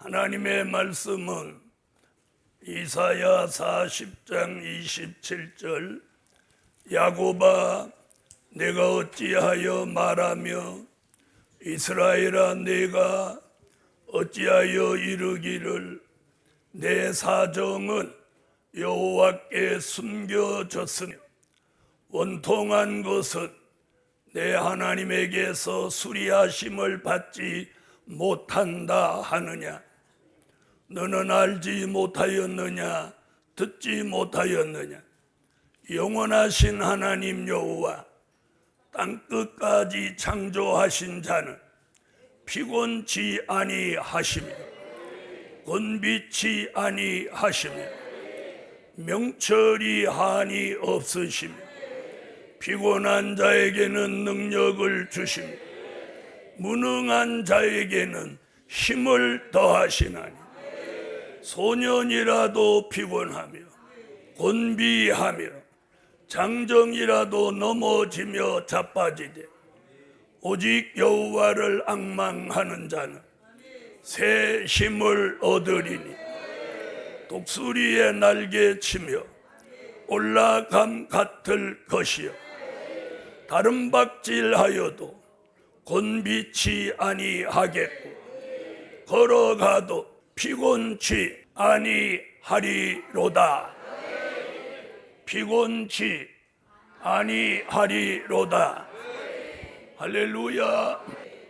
하나님의 말씀은 이사야 40장 27절 야곱아 내가 어찌하여 말하며 이스라엘아 내가 어찌하여 이르기를 내 사정은 여호와께 숨겨졌으며 원통한 것은 내 하나님에게서 수리하심을 받지 못한다 하느냐. 너는 알지 못하였느냐 듣지 못하였느냐. 영원하신 하나님 여호와 땅끝까지 창조하신 자는 피곤치 아니하시며 곤비치 아니하시며 명철이 한이 없으시며 피곤한 자에게는 능력을 주시며 무능한 자에게는 힘을 더하시나니 소년이라도 피곤하며 곤비하며 장정이라도 넘어지며 자빠지되 오직 여호와를 앙망하는 자는 새 힘을 얻으리니 독수리의 날개 치며 올라감 같을 것이요 다른 박질하여도 곤비치 아니하겠고 걸어가도 피곤치 아니하리로다. 피곤치 아니하리로다. 할렐루야.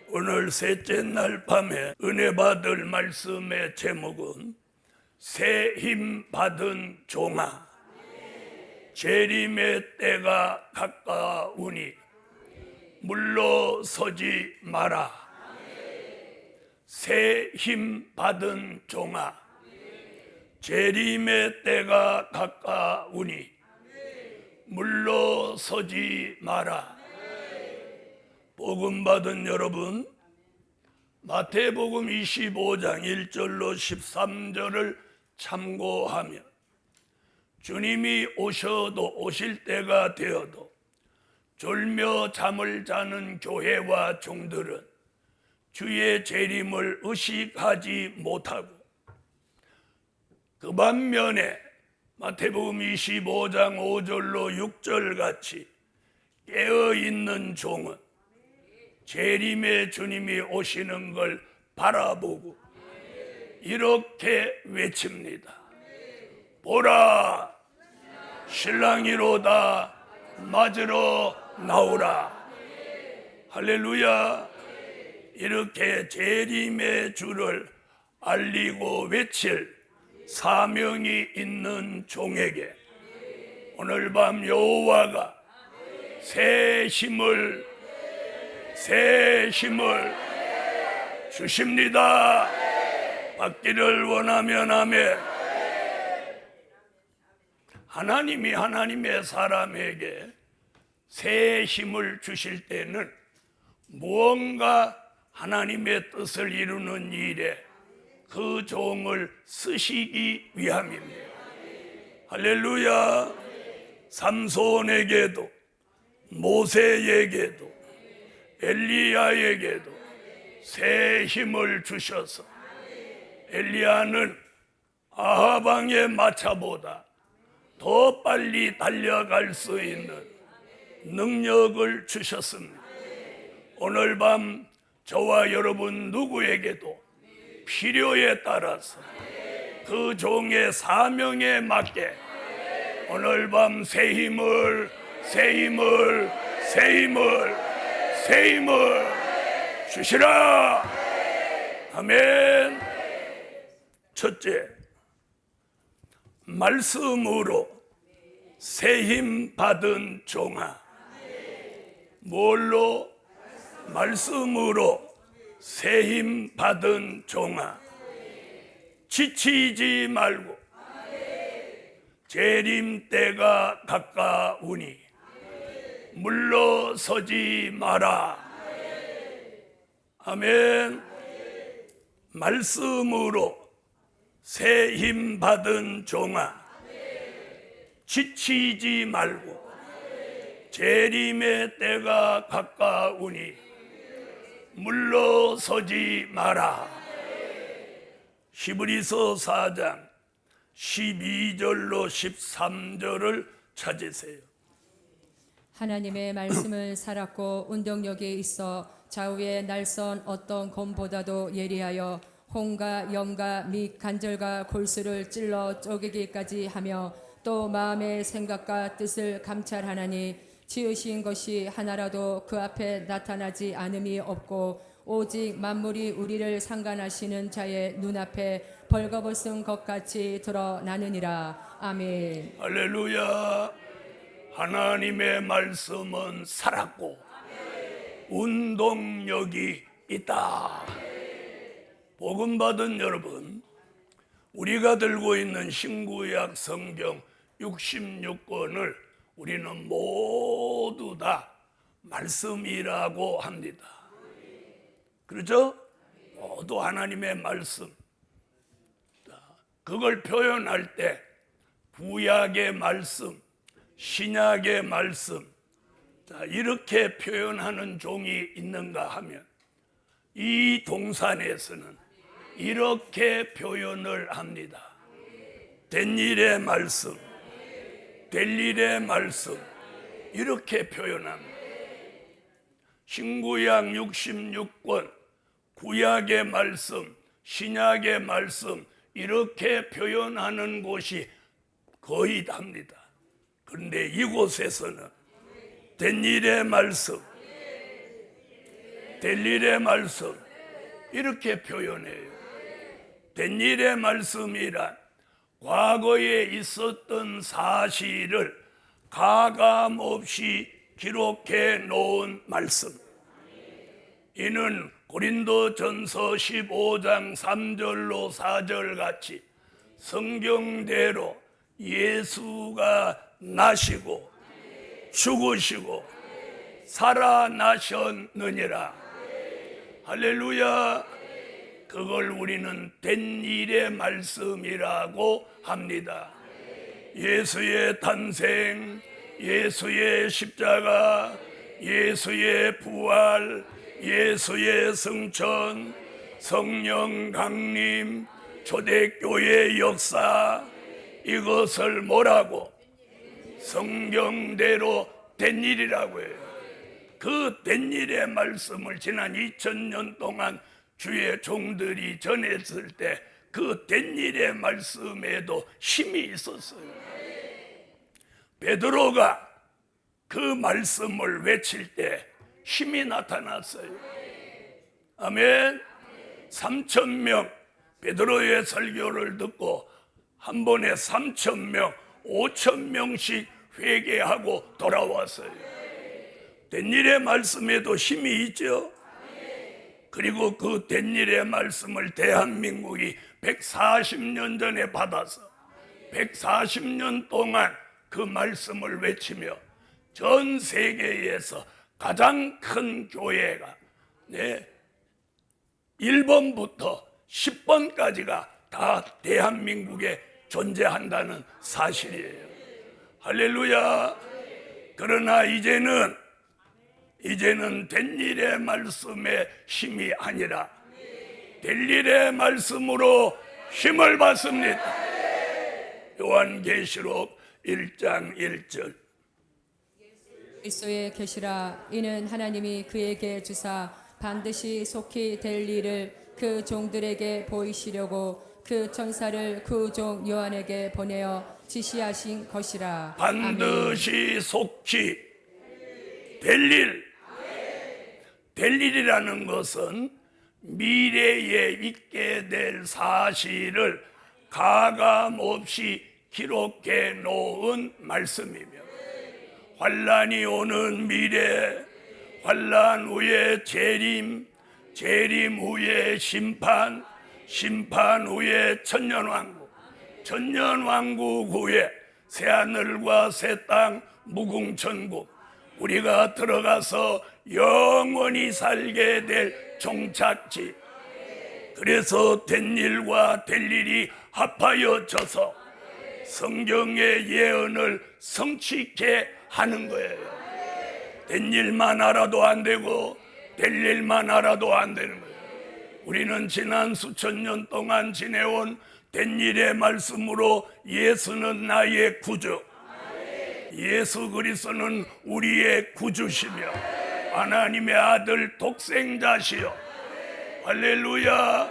오늘 셋째 날 밤에 은혜 받을 말씀의 제목은 새 힘 받은 종아 재림의 때가 가까우니 물러서지 마라. 새 힘 받은 종아 재림의 때가 가까우니 물러서지 마라. 복음 받은 여러분, 마태복음 25장 1절로 13절을 참고하며 주님이 오실 때가 되어도 졸며 잠을 자는 교회와 종들은 주의 재림을 의식하지 못하고 그 반면에 마태복음 25장 5절로 6절 같이 깨어있는 종은 재림의 주님이 오시는 걸 바라보고 이렇게 외칩니다. 보라 신랑이로다 맞으러 나오라. 할렐루야. 이렇게 재림의 주를 알리고 외칠 사명이 있는 종에게 오늘 밤 여호와가 새 힘을 주십니다. 받기를 원하면 아멘. 하나님이 하나님의 사람에게 새 힘을 주실 때는 무언가 하나님의 뜻을 이루는 일에 그 종을 쓰시기 위함입니다. 할렐루야. 삼손에게도 모세에게도 엘리야에게도 새 힘을 주셔서 엘리야는 아합 왕의 마차보다 더 빨리 달려갈 수 있는 능력을 주셨습니다. 오늘 밤 저와 여러분 누구에게도 필요에 따라서 그 종의 사명에 맞게 오늘 밤 새 힘을 주시라. 아멘. 첫째, 말씀으로 새 힘 받은 종아. 뭘로? 말씀으로 새 힘 받은 종아. 지치지 말고 재림 때가 가까우니 물러서지 마라. 아멘. 말씀으로 새 힘 받은 종아. 지치지 말고 재림의 때가 가까우니 물러서지 마라. 히브리서 4장 12절로 13절을 찾으세요. 하나님의 말씀을 살았고 운동력이 있어 좌우의 날선 어떤 검보다도 예리하여 홍과 염과 및 관절과 골수를 찔러 쪼개기까지 하며 또 마음의 생각과 뜻을 감찰하나니 지으신 것이 하나라도 그 앞에 나타나지 않음이 없고 오직 만물이 우리를 상관하시는 자의 눈앞에 벌거벗은 것 같이 드러나느니라. 아멘. 할렐루야. 하나님의 말씀은 살았고 운동력이 있다. 복음 받은 여러분, 우리가 들고 있는 신구약 성경 66권을 우리는 모두 다 말씀이라고 합니다. 그렇죠? 모두 하나님의 말씀. 그걸 표현할 때 구약의 말씀, 신약의 말씀, 이렇게 표현하는 종이 있는가 하면 이 동산에서는 이렇게 표현을 합니다. 된 일의 말씀, 될 일의 말씀, 이렇게 표현합니다. 신구약 66권, 구약의 말씀, 신약의 말씀, 이렇게 표현하는 곳이 거의 답니다. 그런데 이곳에서는 된 일의 말씀, 될 일의 말씀, 이렇게 표현해요. 된 일의 말씀이란 과거에 있었던 사실을 가감없이 기록해 놓은 말씀. 이는 고린도전서 15장 3절로 4절 같이 성경대로 예수가 나시고 죽으시고 살아나셨느니라. 할렐루야. 그걸 우리는 된 일의 말씀이라고 합니다. 예수의 탄생, 예수의 십자가, 예수의 부활, 예수의 승천, 성령 강림, 초대교회 역사, 이것을 뭐라고? 성경대로 된 일이라고 해요. 그 된 일의 말씀을 지난 2000년 동안 주의 종들이 전했을 때 그 된 일의 말씀에도 힘이 있었어요. 베드로가 그 말씀을 외칠 때 힘이 나타났어요. 아멘. 3,000명 베드로의 설교를 듣고 한 번에 3,000명, 5,000명씩 회개하고 돌아왔어요. 된 일의 말씀에도 힘이 있죠. 그리고 그 된 일의 말씀을 대한민국이 140년 전에 받아서 140년 동안 그 말씀을 외치며 전 세계에서 가장 큰 교회가 1번부터 10번까지가 다 대한민국에 존재한다는 사실이에요. 할렐루야. 그러나 이제는 된 일의 말씀의 힘이 아니라 될 일의 말씀으로 힘을 받습니다. 요한계시록 1장 1절. 그리스도의 계시라. 이는 하나님이 그에게 주사 반드시 속히 될 일을 그 종들에게 보이시려고 그 천사를 그 종 요한에게 보내어 지시하신 것이라. 반드시 속히 될 일. 될 일이라는 것은 미래에 있게 될 사실을 가감없이 기록해 놓은 말씀이며 환란이 오는 미래, 환란 후에 재림, 재림 후에 심판, 심판 후에 천년왕국, 천년왕국 후에 새하늘과 새 땅, 무궁천국, 우리가 들어가서 영원히 살게 될 종착지. 그래서 된 일과 될 일이 합하여져서 성경의 예언을 성취케 하는 거예요. 된 일만 알아도 안 되고 될 일만 알아도 안 되는 거예요. 우리는 지난 수천 년 동안 지내온 된일의 말씀으로 예수는 나의 구주, 예수 그리스도는 우리의 구주시며 하나님의 아들 독생자시여, 할렐루야.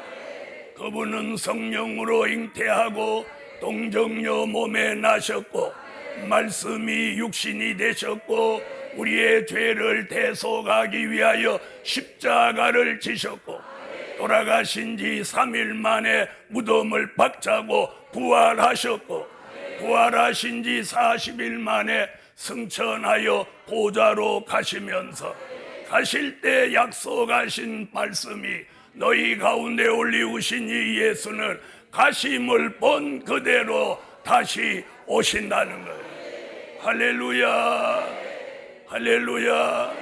그분은 성령으로 잉태하고 동정녀 몸에 나셨고 말씀이 육신이 되셨고 우리의 죄를 대속하기 위하여 십자가를 지셨고 돌아가신 지 3일 만에 무덤을 박차고 부활하셨고 부활하신 지 40일 만에 승천하여 보좌로 가시면서 가실 때 약속하신 말씀이 너희 가운데 올리우신 이 예수는 가심을 본 그대로 다시 오신다는 거예요. 할렐루야, 할렐루야.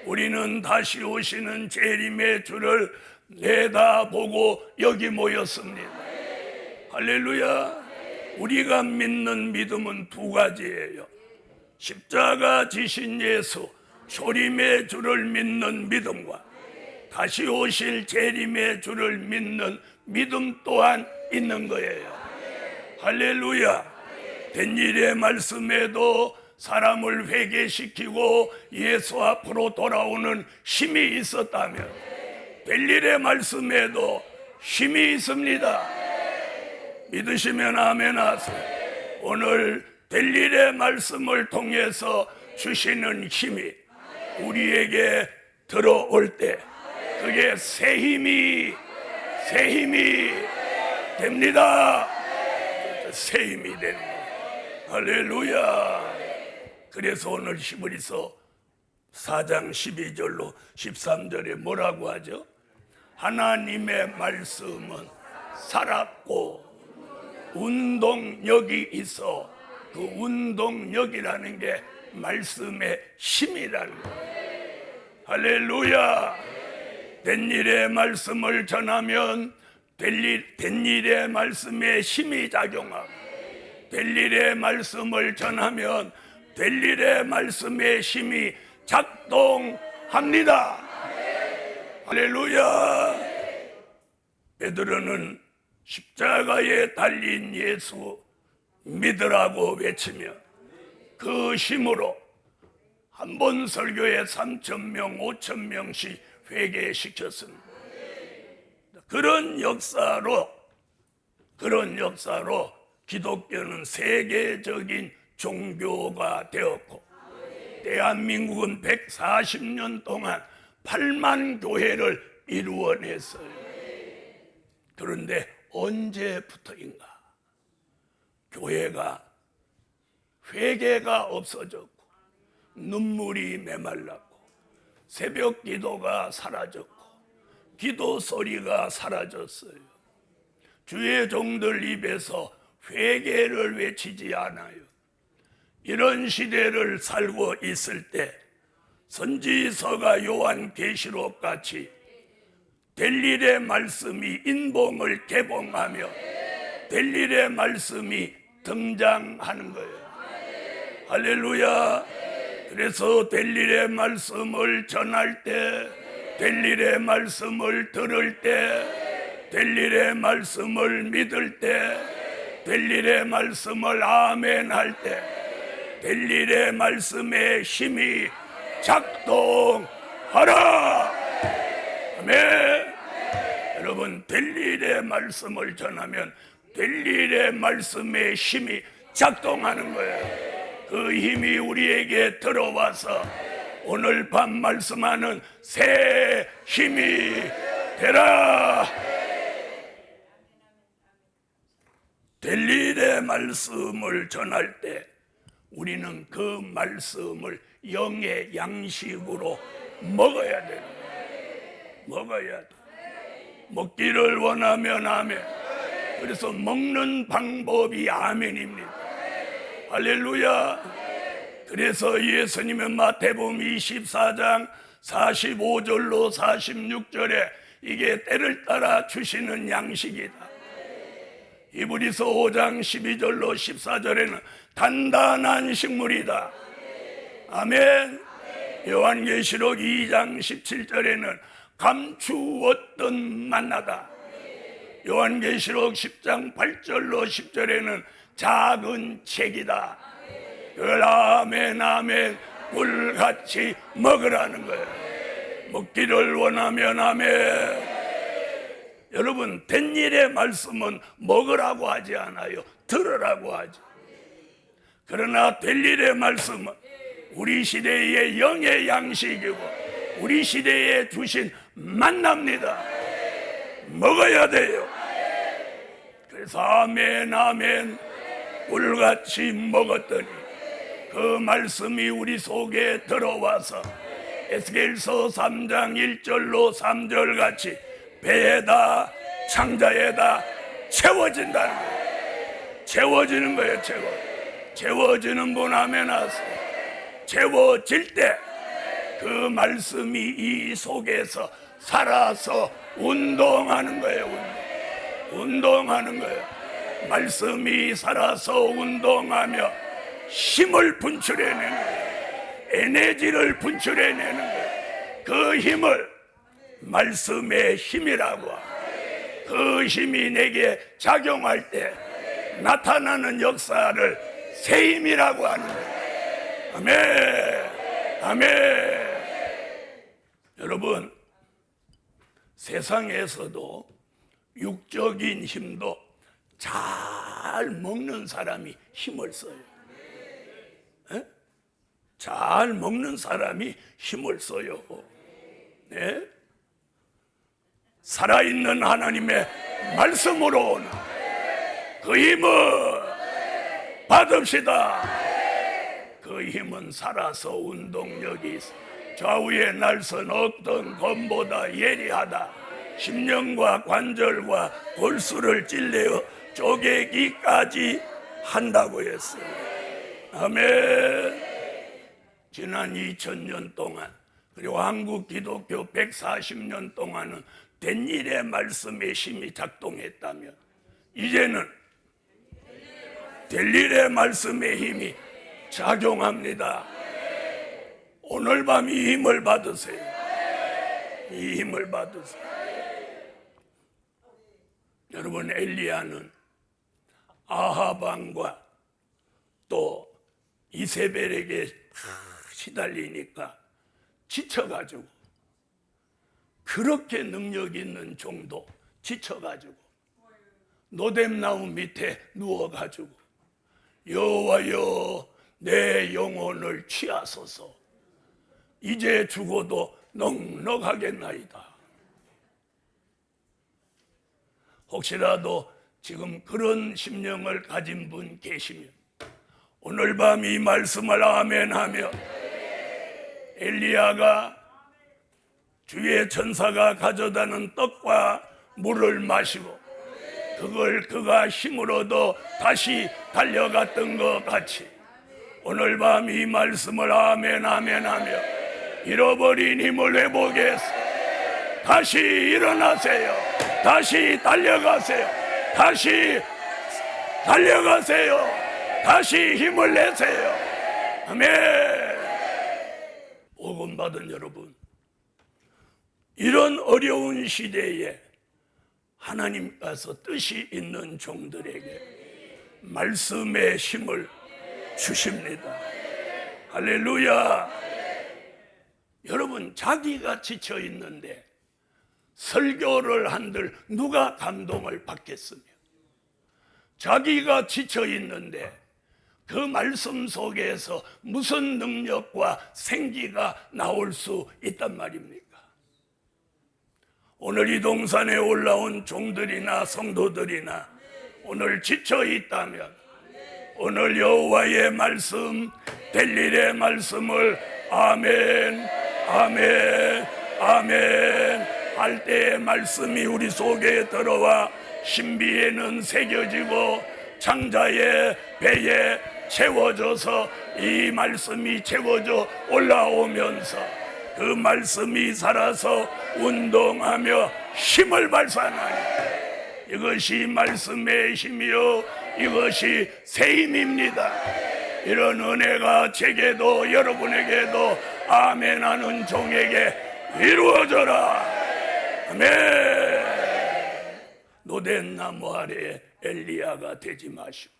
우리는 다시 오시는 재림의 주를 내다보고 여기 모였습니다. 할렐루야. 우리가 믿는 믿음은 두 가지예요. 십자가 지신 예수, 초림의 주를 믿는 믿음과 다시 오실 재림의 주를 믿는 믿음 또한 있는 거예요. 할렐루야. 된일의 말씀에도 사람을 회개시키고 예수 앞으로 돌아오는 힘이 있었다면 된일의 말씀에도 힘이 있습니다. 믿으시면 아멘 하세요. 오늘 된일의 말씀을 통해서 주시는 힘이 우리에게 들어올 때 그게 새 힘이 됩니다. 새 힘이 되는 거예요. 할렐루야. 그래서 오늘 히브리서 4장 12절로 13절에 뭐라고 하죠? 하나님의 말씀은 살았고 운동력이 있어. 그 운동력이라는 게 말씀의 힘이라는 거예요. 할렐루야. 된일의 말씀을 전하면 된일의 말씀에 힘이 작용하고 된일의 말씀을 전하면 된일의 말씀의 힘이 작동합니다. 할렐루야. 베드로는 십자가에 달린 예수 믿으라고 외치며 그 힘으로 한 번 설교에 3,000명 5,000명씩 회개시켰습니다. 그런 역사로 기독교는 세계적인 종교가 되었고 대한민국은 140년 동안 8만 교회를 이루어냈어요. 그런데 언제부터인가 교회가 회개가 없어졌고 눈물이 메말랐고 새벽 기도가 사라졌고 기도 소리가 사라졌어요. 주의 종들 입에서 회개를 외치지 않아요. 이런 시대를 살고 있을 때 선지서가 요한계시록 같이 된일의 말씀이 인봉을 개봉하며 된일의 말씀이 등장하는 거예요. 할렐루야. 그래서 된일의 말씀을 전할 때, 된일의 말씀을 들을 때, 된일의 말씀을 믿을 때, 된일의 말씀을 아멘할 때 된일의 말씀의 힘이 작동하라. 아멘. 여러분, 된일의 말씀을 전하면 된일의 말씀의 힘이 작동하는 거예요. 그 힘이 우리에게 들어와서 오늘 밤 말씀하는 새 힘이 되라. 된일의 말씀을 전할 때 우리는 그 말씀을 영의 양식으로 먹어야 돼요. 먹어야 돼. 먹기를 원하면 아멘. 그래서 먹는 방법이 아멘입니다. 할렐루야. 그래서 예수님은 마태복음 24장 45절로 46절에 이게 때를 따라 주시는 양식이다. 히브리서 5장 12절로 14절에는 단단한 식물이다. 아멘. 요한계시록 2장 17절에는 감추었던 만나다. 요한계시록 10장 8절로 10절에는 작은 책이다. 그걸 아멘 아멘 꿀같이 먹으라는 거예요. 먹기를 원하면 아멘. 여러분, 된 일의 말씀은 먹으라고 하지 않아요. 들으라고 하죠. 그러나 될 일의 말씀은 우리 시대의 영의 양식이고 우리 시대에 주신 만납니다. 먹어야 돼요. 그래서 아멘 아멘 꿀같이 먹었더니 그 말씀이 우리 속에 들어와서 에스겔서 3장 1절로 3절 같이 배에다 창자에다 채워진다는 거예요. 채워지는 거예요. 채워지는 분 아멘 하세요. 채워질 때 그 말씀이 이 속에서 살아서 운동하는 거예요. 운동하는 거예요. 말씀이 살아서 운동하며 힘을 분출해내는 거예요. 에너지를 분출해내는 거예요. 그 힘을 말씀의 힘이라고 하고 그 힘이 내게 작용할 때 나타나는 역사를 새 힘이라고 하는 거예요. 아멘 아멘. 여러분, 세상에서도 육적인 힘도 잘 먹는 사람이 힘을 써요. 에? 잘 먹는 사람이 힘을 써요. 네? 살아있는 하나님의 말씀으로 오는 그 힘을 받읍시다. 그 힘은 살아서 운동력이 있어. 좌우의 날선 어떤 검보다 예리하다. 심령과 관절과 골수를 찔러 쪼개기까지 한다고 했어요. 아멘. 지난 2000년 동안 그리고 한국 기독교 140년 동안은 된 일의 말씀의 힘이 작동했다면 이제는 될 일의 말씀의 힘이 작용합니다. 오늘 밤 이 힘을 받으세요. 이 힘을 받으세요. 여러분, 엘리야는 아하방과 또 이세벨에게 시달리니까 지쳐가지고, 그렇게 능력 있는 종도 지쳐가지고 노뎀나무 밑에 누워가지고 여호와여 내 영혼을 취하소서, 이제 죽어도 넉넉하겠나이다. 혹시라도 지금 그런 심령을 가진 분 계시면 오늘 밤 이 말씀을 아멘하며 엘리야가 주의 천사가 가져다는 떡과 물을 마시고 그걸 그가 힘을 얻어 다시 달려갔던 것 같이 오늘 밤 이 말씀을 아멘 아멘하며 잃어버린 힘을 회복해서 다시 일어나세요. 다시 달려가세요. 다시 달려가세요. 다시 힘을 내세요. 아멘. 복음 받은 여러분, 이런 어려운 시대에 하나님께서 뜻이 있는 종들에게 말씀의 힘을 주십니다. 할렐루야. 여러분, 자기가 지쳐 있는데 설교를 한들 누가 감동을 받겠으며, 자기가 지쳐 있는데 그 말씀 속에서 무슨 능력과 생기가 나올 수 있단 말입니까? 오늘 이 동산에 올라온 종들이나 성도들이나 오늘 지쳐 있다면 오늘 여호와의 말씀, 될 일의 말씀을 아멘 아멘 아멘 할 때의 말씀이 우리 속에 들어와 신비에는 새겨지고 창자의 배에 채워져서 이 말씀이 채워져 올라오면서 그 말씀이 살아서 운동하며 힘을 발산하니 이것이 말씀의 힘이요 이것이 새 힘입니다. 이런 은혜가 제게도 여러분에게도 아멘하는 종에게 이루어져라. 아멘. 노된 나무 아래 엘리야가 되지 마시고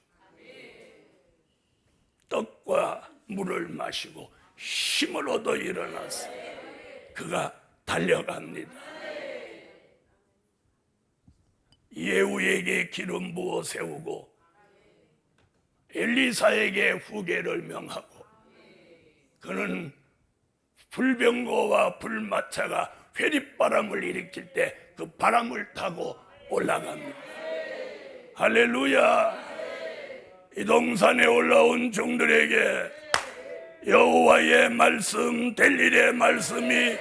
떡과 물을 마시고 힘을 얻어 일어나서 그가 달려갑니다. 예후에게 기름 부어 세우고 엘리사에게 후계를 명하고 그는 불병거와 불마차가 회립바람을 일으킬 때 그 바람을 타고 올라갑니다. 할렐루야. 이 동산에 올라온 종들에게 여호와의 말씀, 델일의 말씀이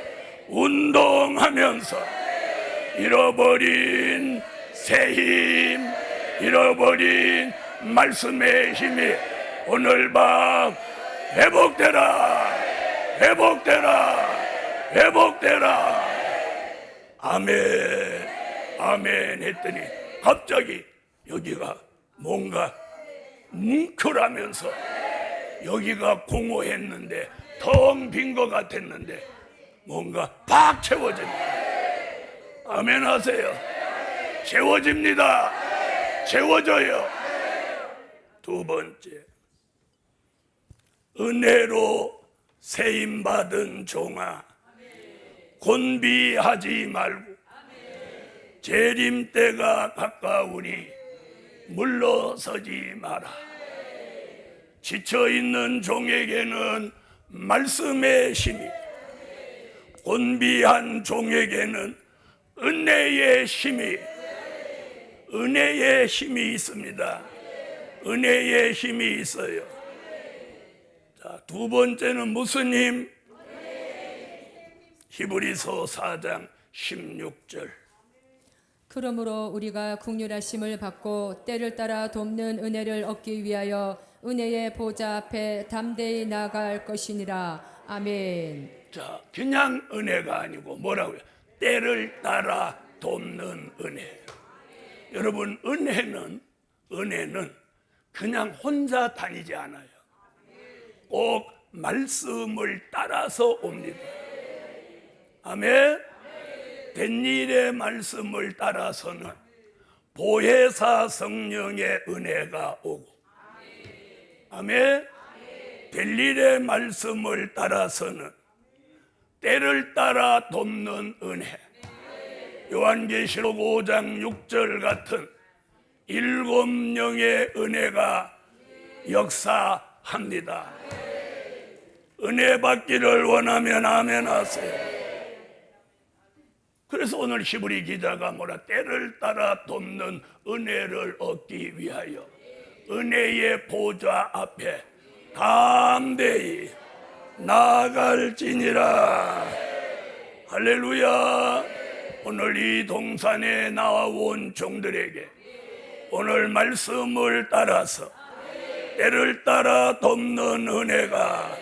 운동하면서 잃어버린 새 힘, 잃어버린 말씀의 힘이 오늘 밤 회복되라, 회복되라, 회복되라. 아멘, 아멘 했더니 갑자기 여기가 뭔가 뭉클하면서 여기가 공허했는데 텅 빈 것 같았는데 뭔가 팍 채워집니다. 아멘 하세요. 채워집니다. 채워져요. 두 번째, 은혜로 세임받은 종아, 곤비하지 말고 재림 때가 가까우니 물러서지 마라. 지쳐있는 종에게는 말씀의 힘이, 곤비한 종에게는 은혜의 힘이, 은혜의 힘이 있습니다. 은혜의 힘이 있어요. 자, 두 번째는 무슨 힘? 히브리서 4장 16절. 그러므로 우리가 긍휼하심을 받고 때를 따라 돕는 은혜를 얻기 위하여 은혜의 보좌 앞에 담대히 나아갈 것이니라. 아멘. 자, 그냥 은혜가 아니고 뭐라고요? 때를 따라 돕는 은혜. 여러분, 은혜는 그냥 혼자 다니지 않아요. 꼭 말씀을 따라서 옵니다. 아멘. 된 일의 말씀을 따라서는 보혜사 성령의 은혜가 오고, 아멘. 될 일의 말씀을 따라서는 때를 따라 돕는 은혜. 요한계시록 5장 6절 같은 7영의 은혜가 역사합니다. 은혜 받기를 원하면 아멘 하세요. 그래서 오늘 히브리 기자가 때를 따라 돕는 은혜를 얻기 위하여 은혜의 보좌 앞에 담대히 나아갈지니라. 할렐루야. 오늘 이 동산에 나와온 종들에게 오늘 말씀을 따라서 때를 따라 돕는 은혜가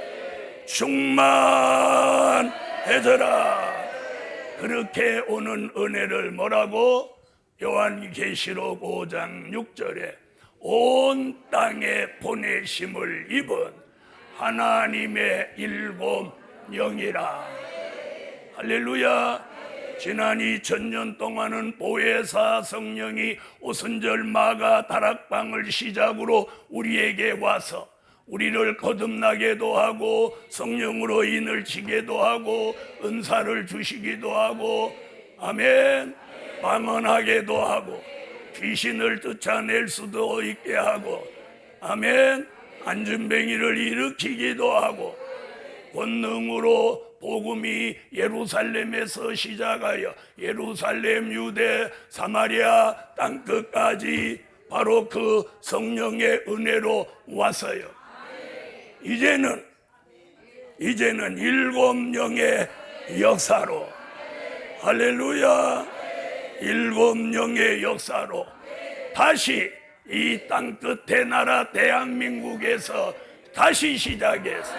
충만해져라. 그렇게 오는 은혜를 뭐라고? 요한계시록 5장 6절에 온 땅에 보내심을 입은 하나님의 7영이라. 할렐루야. 지난 2000년 동안은 보혜사 성령이 오순절 마가 다락방을 시작으로 우리에게 와서 우리를 거듭나게도 하고 성령으로 인을 치게도 하고 은사를 주시기도 하고, 아멘, 방언하게도 하고 귀신을 쫓아낼 수도 있게 하고, 아멘, 안진뱅이를 일으키기도 하고 권능으로 복음이 예루살렘에서 시작하여 예루살렘, 유대, 사마리아 땅끝까지 바로 그 성령의 은혜로 왔어요. 이제는 7영의 역사로, 할렐루야, 7영의 역사로 다시 이 땅끝의 나라 대한민국에서 다시 시작해서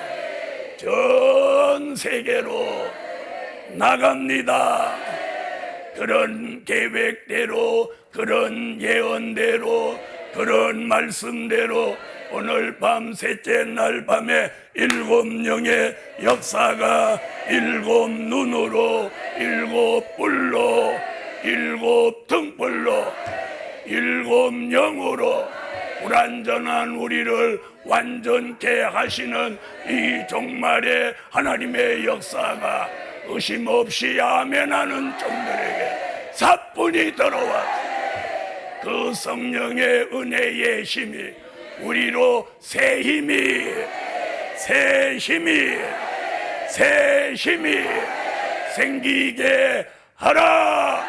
전 세계로 나갑니다. 그런 계획대로, 그런 예언대로 그런 말씀대로 오늘 밤 셋째 날 밤에 7영의 역사가 7눈으로 7뿔로 7등불로 7영으로 불완전한 우리를 완전케 하시는 이 종말의 하나님의 역사가 의심 없이 아멘하는 종들에게 사뿐히 들어와 그 성령의 은혜의 힘이 우리로 새 힘이 생기게 하라.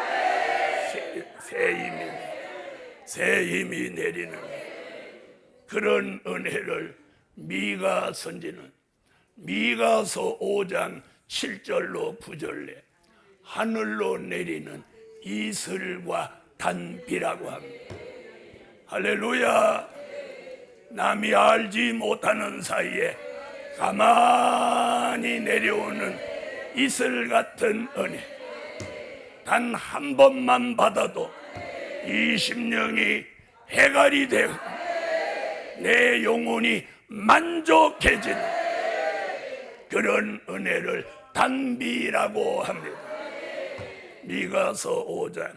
새 힘이 내리는 그런 은혜를 미가 선지는 미가서 5장 7절로 9절에 하늘로 내리는 이슬과 단비라고 합니다. 할렐루야. 남이 알지 못하는 사이에 가만히 내려오는 이슬 같은 은혜, 단 한 번만 받아도 20년이 해갈이 되고 내 영혼이 만족해지는 그런 은혜를 단비라고 합니다. 미가서 5장.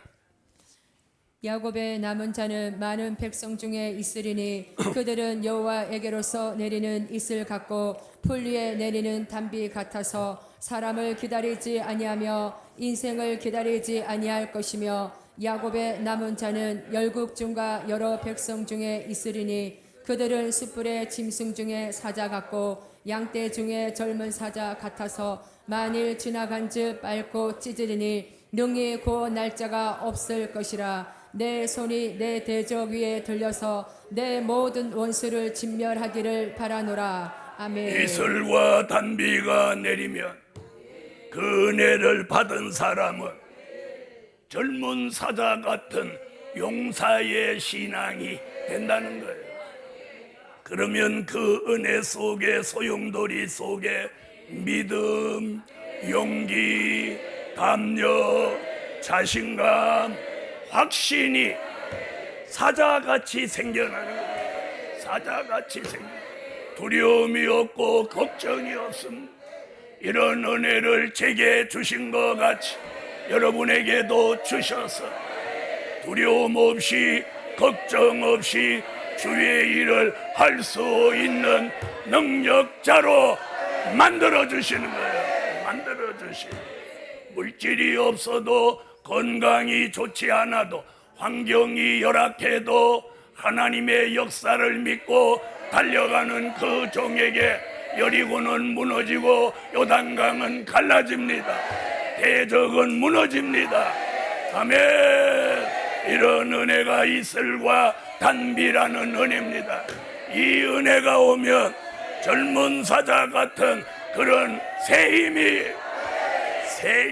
야곱의 남은 자는 많은 백성 중에 있으리니 그들은 여호와에게로서 내리는 이슬 같고 풀 위에 내리는 단비 같아서 사람을 기다리지 아니하며 인생을 기다리지 아니할 것이며 야곱의 남은 자는 열국 중과 여러 백성 중에 있으리니 그들은 숯불의 짐승 중에 사자 같고 양떼 중에 젊은 사자 같아서 만일 지나간즉 밟고 찢으리니 능히 그 날짜가 없을 것이라. 내 손이 내 대적 위에 들려서 내 모든 원수를 진멸하기를 바라노라. 아멘. 이슬과 단비가 내리면 그 은혜를 받은 사람은 젊은 사자 같은 용사의 신앙이 된다는 거예요. 그러면 그 은혜 속에 소용돌이 속에 믿음, 용기, 담력, 자신감, 확신이 사자같이 생겨나는 거예요. 사자같이 두려움이 없고 걱정이 없습니다. 이런 은혜를 제게 주신 것 같이 여러분에게도 주셔서 두려움 없이 걱정 없이 주의 일을 할 수 있는 능력자로 만들어 주시는 거예요. 만들어 주시는. 물질이 없어도 건강이 좋지 않아도 환경이 열악해도 하나님의 역사를 믿고 달려가는 그 종에게 여리고는 무너지고 요단강은 갈라집니다. 대적은 무너집니다. 아멘. 이런 은혜가 이슬과 단비라는 은혜입니다. 이 은혜가 오면 젊은 사자 같은 그런 새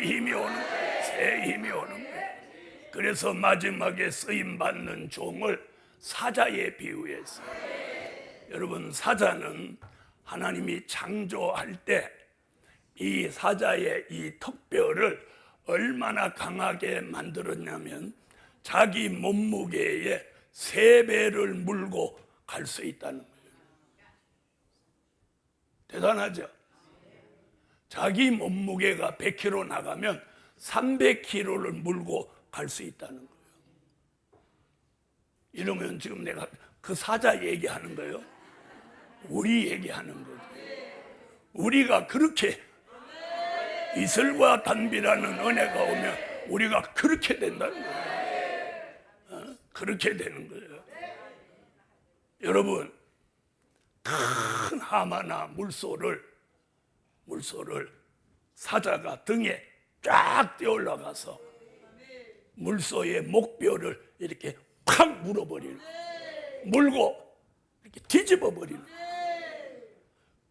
힘이 오는 거예요. 새 힘이 오는 거예요. 그래서 마지막에 쓰임 받는 종을 사자에 비유했어요. 여러분, 사자는 하나님이 창조할 때 이 사자의 이 턱뼈를 얼마나 강하게 만들었냐면 자기 몸무게의 3배를 물고 갈 수 있다는 거예요. 대단하죠? 자기 몸무게가 100kg 나가면 300kg를 물고 갈 수 있다는 거예요. 이러면 지금 내가 그 사자 얘기하는 거예요. 우리 얘기하는 거죠. 우리가 그렇게 이슬과 단비라는 은혜가 오면 우리가 그렇게 된다는 거예요. 그렇게 되는 거예요. 여러분, 큰 하마나 물소를 사자가 등에 쫙 뛰어 올라가서 물소의 목뼈를 이렇게 팍 물어버리는, 물고 이렇게 뒤집어 버리는.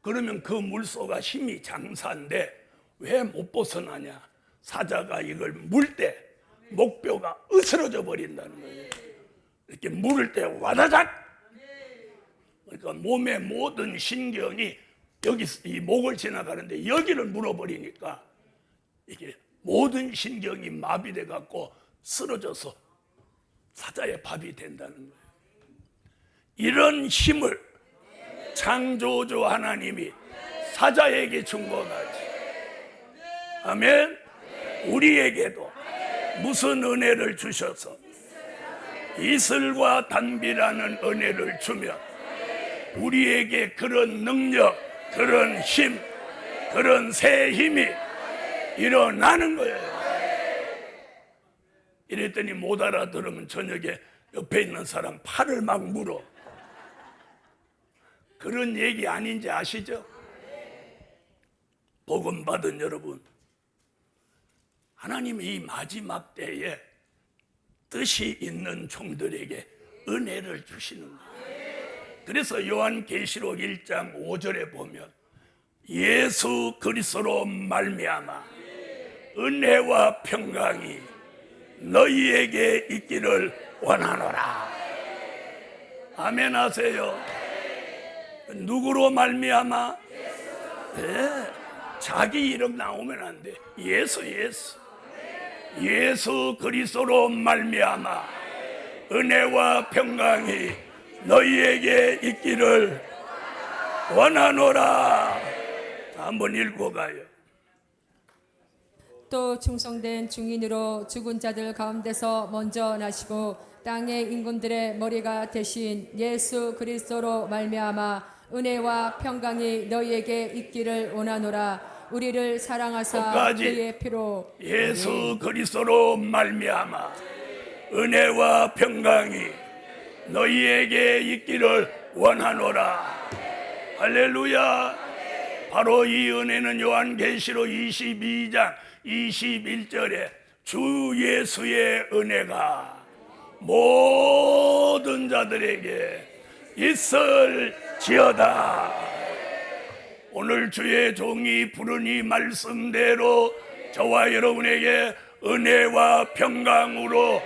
그러면 그 물소가 힘이 장사인데 왜 못 벗어나냐? 사자가 이걸 물 때 목뼈가 으스러져 버린다는 거예요. 이렇게 물을 때 와다닥. 그러니까 몸의 모든 신경이 여기 이 목을 지나가는데 여기를 물어버리니까 이게 모든 신경이 마비돼 갖고 쓰러져서 사자의 밥이 된다는 거예요. 이런 힘을 창조주 하나님이 사자에게 준 것 같이, 아멘. 우리에게도 무슨 은혜를 주셔서 이슬과 단비라는 은혜를 주면 우리에게 그런 능력, 그런 힘, 그런 새 힘이 일어나는 거예요. 이랬더니 못 알아들으면 저녁에 옆에 있는 사람 팔을 막 물어. 그런 얘기 아닌지 아시죠? 복음 받은 여러분, 하나님이 이 마지막 때에 뜻이 있는 종들에게 은혜를 주시는 거예요. 그래서 요한계시록 1장 5절에 보면 예수 그리스도로 말미암아 은혜와 평강이 너희에게 있기를 원하노라. 아멘 하세요. 누구로 말미암아? 네, 자기 이름 나오면 안 돼. 예수 그리스도로 말미암아 은혜와 평강이 너희에게 있기를 원하노라. 한번 읽어가요. 또 충성된 증인으로 죽은 자들 가운데서 먼저 나시고 땅의 인군들의 머리가 되신 예수 그리스도로 말미암아 은혜와 평강이 너희에게 있기를 원하노라. 우리를 사랑하사 끝까지. 그의 피로 예수 그리스도로 말미암아 은혜와 평강이 너희에게 있기를 원하노라. 할렐루야. 바로 이 은혜는 요한계시록 22장 21절에 주 예수의 은혜가 모든 자들에게 있을지어다. 오늘 주의 종이 부른 이 말씀대로 저와 여러분에게 은혜와 평강으로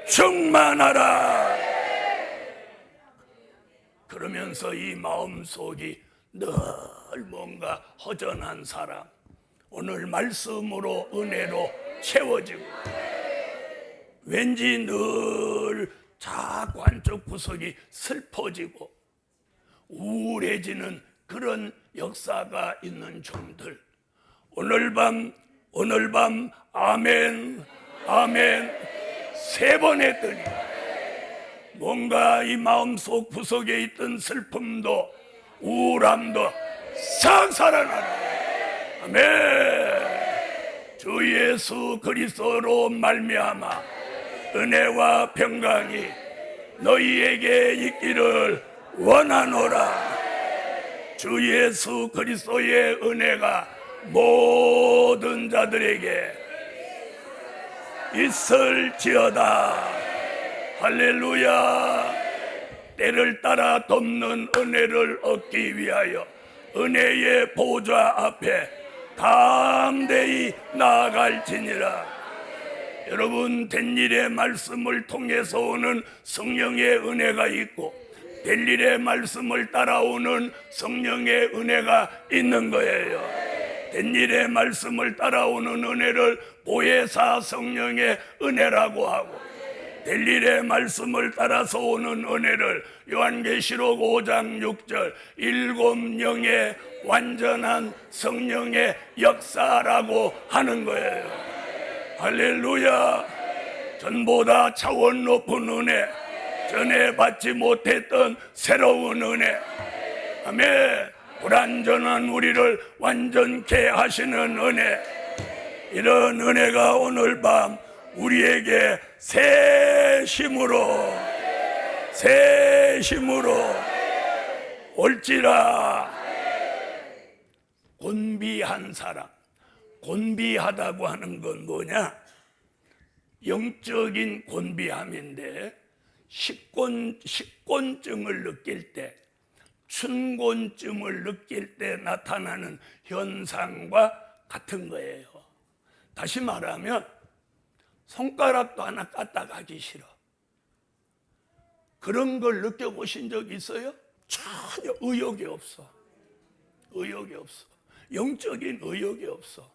충만하라. 그러면서 이 마음속이 늘 뭔가 허전한 사람, 오늘 말씀으로 은혜로 채워지고 왠지 늘 자꾸 한쪽 구석이 슬퍼지고 우울해지는 그런 역사가 있는 종들, 오늘 밤 아멘 아멘 3번 했더니 뭔가 이 마음속 구석에 있던 슬픔도 우울함도 싹 살아나라. 아멘. 주 예수 그리스도로 말미암아 은혜와 평강이 너희에게 있기를 원하노라. 주 예수 그리스도의 은혜가 모든 자들에게 있을지어다. 할렐루야. 때를 따라 돕는 은혜를 얻기 위하여 은혜의 보좌 앞에 담대히 나아갈지니라. 여러분, 된 일의 말씀을 통해서 오는 성령의 은혜가 있고 될 일의 말씀을 따라오는 성령의 은혜가 있는 거예요. 된 일의 말씀을 따라오는 은혜를 보혜사 성령의 은혜라고 하고 될 일의 말씀을 따라서 오는 은혜를 요한계시록 5장 6절 7영의 완전한 성령의 역사라고 하는 거예요. 할렐루야. 전보다 차원 높은 은혜, 전에 받지 못했던 새로운 은혜, 아멘. 불완전한 우리를 완전케 하시는 은혜, 이런 은혜가 오늘 밤 우리에게 새 힘으로 올지라. 곤비한 사람, 곤비하다고 하는 건 뭐냐? 영적인 곤비함인데 식곤증을 느낄 때, 춘곤증을 느낄 때 나타나는 현상과 같은 거예요. 다시 말하면 손가락도 하나 까딱하기 싫어. 그런 걸 느껴보신 적 있어요? 전혀 의욕이 없어. 영적인 의욕이 없어.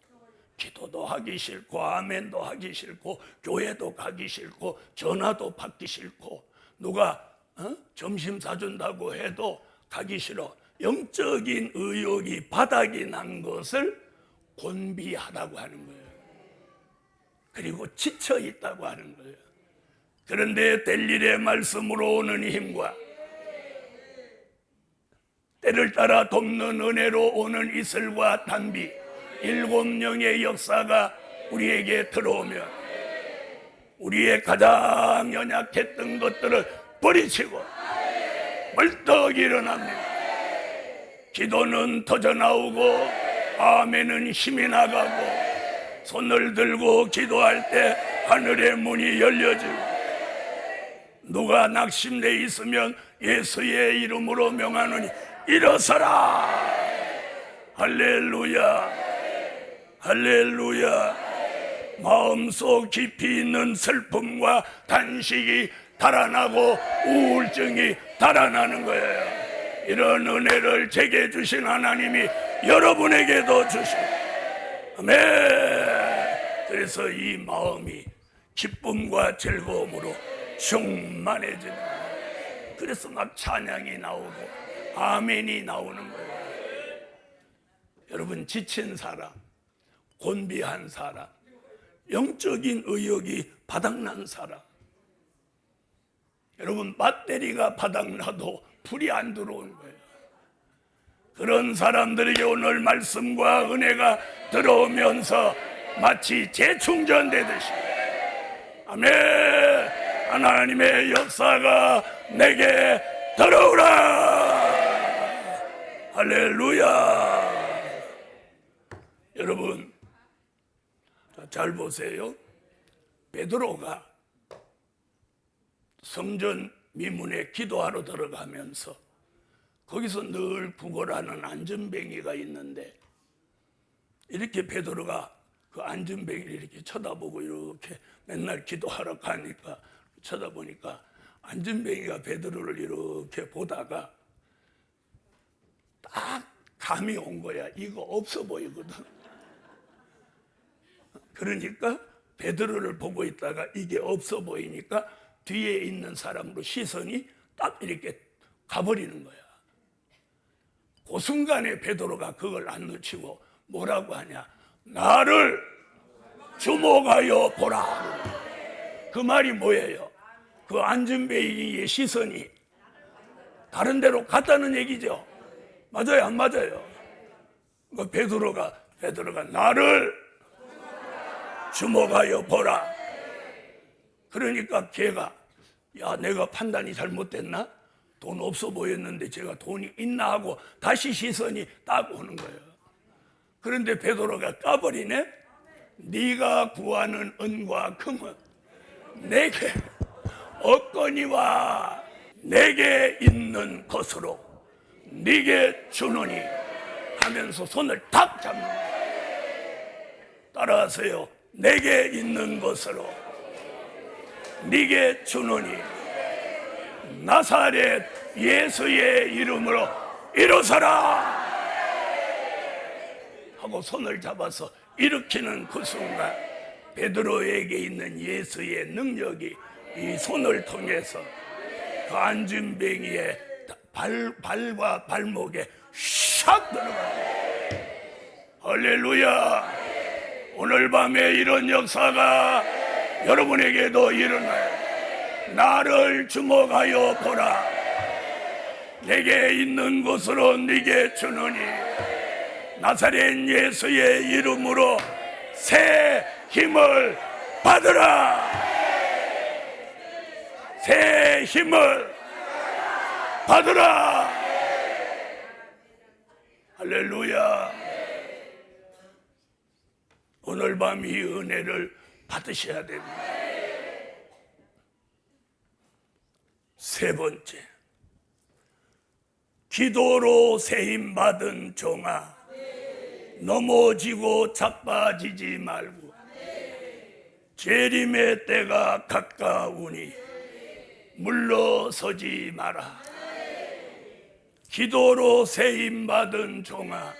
기도도 하기 싫고 아멘도 하기 싫고 교회도 가기 싫고 전화도 받기 싫고 누가 점심 사준다고 해도 가기 싫어. 영적인 의욕이 바닥이 난 것을 곤비하다고 하는 거예요. 그리고 지쳐 있다고 하는 거예요. 그런데 될 일의 말씀으로 오는 힘과 때를 따라 돕는 은혜로 오는 이슬과 단비, 7영의 역사가 우리에게 들어오면 우리의 가장 연약했던 것들을 뿌리치고 벌떡 일어납니다. 기도는 터져나오고 아멘은 힘이 나가고 손을 들고 기도할 때 하늘의 문이 열려지고 누가 낙심돼 있으면 예수의 이름으로 명하노니 일어서라. 할렐루야, 할렐루야. 마음속 깊이 있는 슬픔과 단식이 달아나고 우울증이 달아나는 거예요. 이런 은혜를 제게 주신 하나님이 여러분에게도 주시고, 아멘. 그래서 이 마음이 기쁨과 즐거움으로 충만해지는 거예요. 그래서 막 찬양이 나오고 아멘이 나오는 거예요. 여러분, 지친 사람, 곤비한 사람, 영적인 의욕이 바닥난 사람, 여러분, 배터리가 바닥나도 불이 안 들어오는 거예요. 그런 사람들에게 오늘 말씀과 은혜가 들어오면서 마치 재충전되듯이, 아멘, 하나님의 역사가 내게 들어오라. 할렐루야. 여러분, 잘 보세요. 베드로가 성전 미문에 기도하러 들어가면서 거기서 늘 구걸하는 안전뱅이가 있는데, 이렇게 베드로가 그 안전뱅이를 이렇게 쳐다보고 이렇게 맨날 기도하러 가니까 쳐다보니까 안전뱅이가 베드로를 이렇게 보다가 딱 감이 온 거야. 이거 없어 보이거든. 그러니까 베드로를 보고 있다가 이게 없어 보이니까 뒤에 있는 사람으로 시선이 딱 이렇게 가버리는 거야. 그 순간에 베드로가 그걸 안 놓치고 뭐라고 하냐, 나를 주목하여 보라. 그 말이 뭐예요? 그 안전뱅이의 시선이 다른 데로 갔다는 얘기죠. 맞아요, 안 맞아요? 그 베드로가 나를 주목하여 보라. 그러니까 걔가, 야, 내가 판단이 잘못됐나? 돈 없어 보였는데 제가 돈이 있나 하고 다시 시선이 딱 오는 거예요. 그런데 베드로가 까버리네. 네가 구하는 은과 금은 내게 없거니와 내게 있는 것으로 네게 주노니 하면서 손을 탁 잡는 거예요. 따라하세요. 내게 있는 것으로 네게 주노니 나사렛 예수의 이름으로 일어서라 하고 손을 잡아서 일으키는 그 순간 베드로에게 있는 예수의 능력이 이 손을 통해서 그 안전뱅이의 발과 발목에 샥 들어가요. 할렐루야. 오늘 밤에 이런 역사가 여러분에게도 일어나요. 나를 주목하여 보라. 내게 있는 것으로 네게 주노니 나사렛 예수의 이름으로 새 힘을 받으라. 새 힘을 받으라. 할렐루야. 오늘 밤 이 은혜를 받으셔야 됩니다. 세 번째, 기도로 세임 받은 종아, 넘어지고 자빠지지 말고 재림의 때가 가까우니 물러서지 마라. 기도로 세임 받은 종아,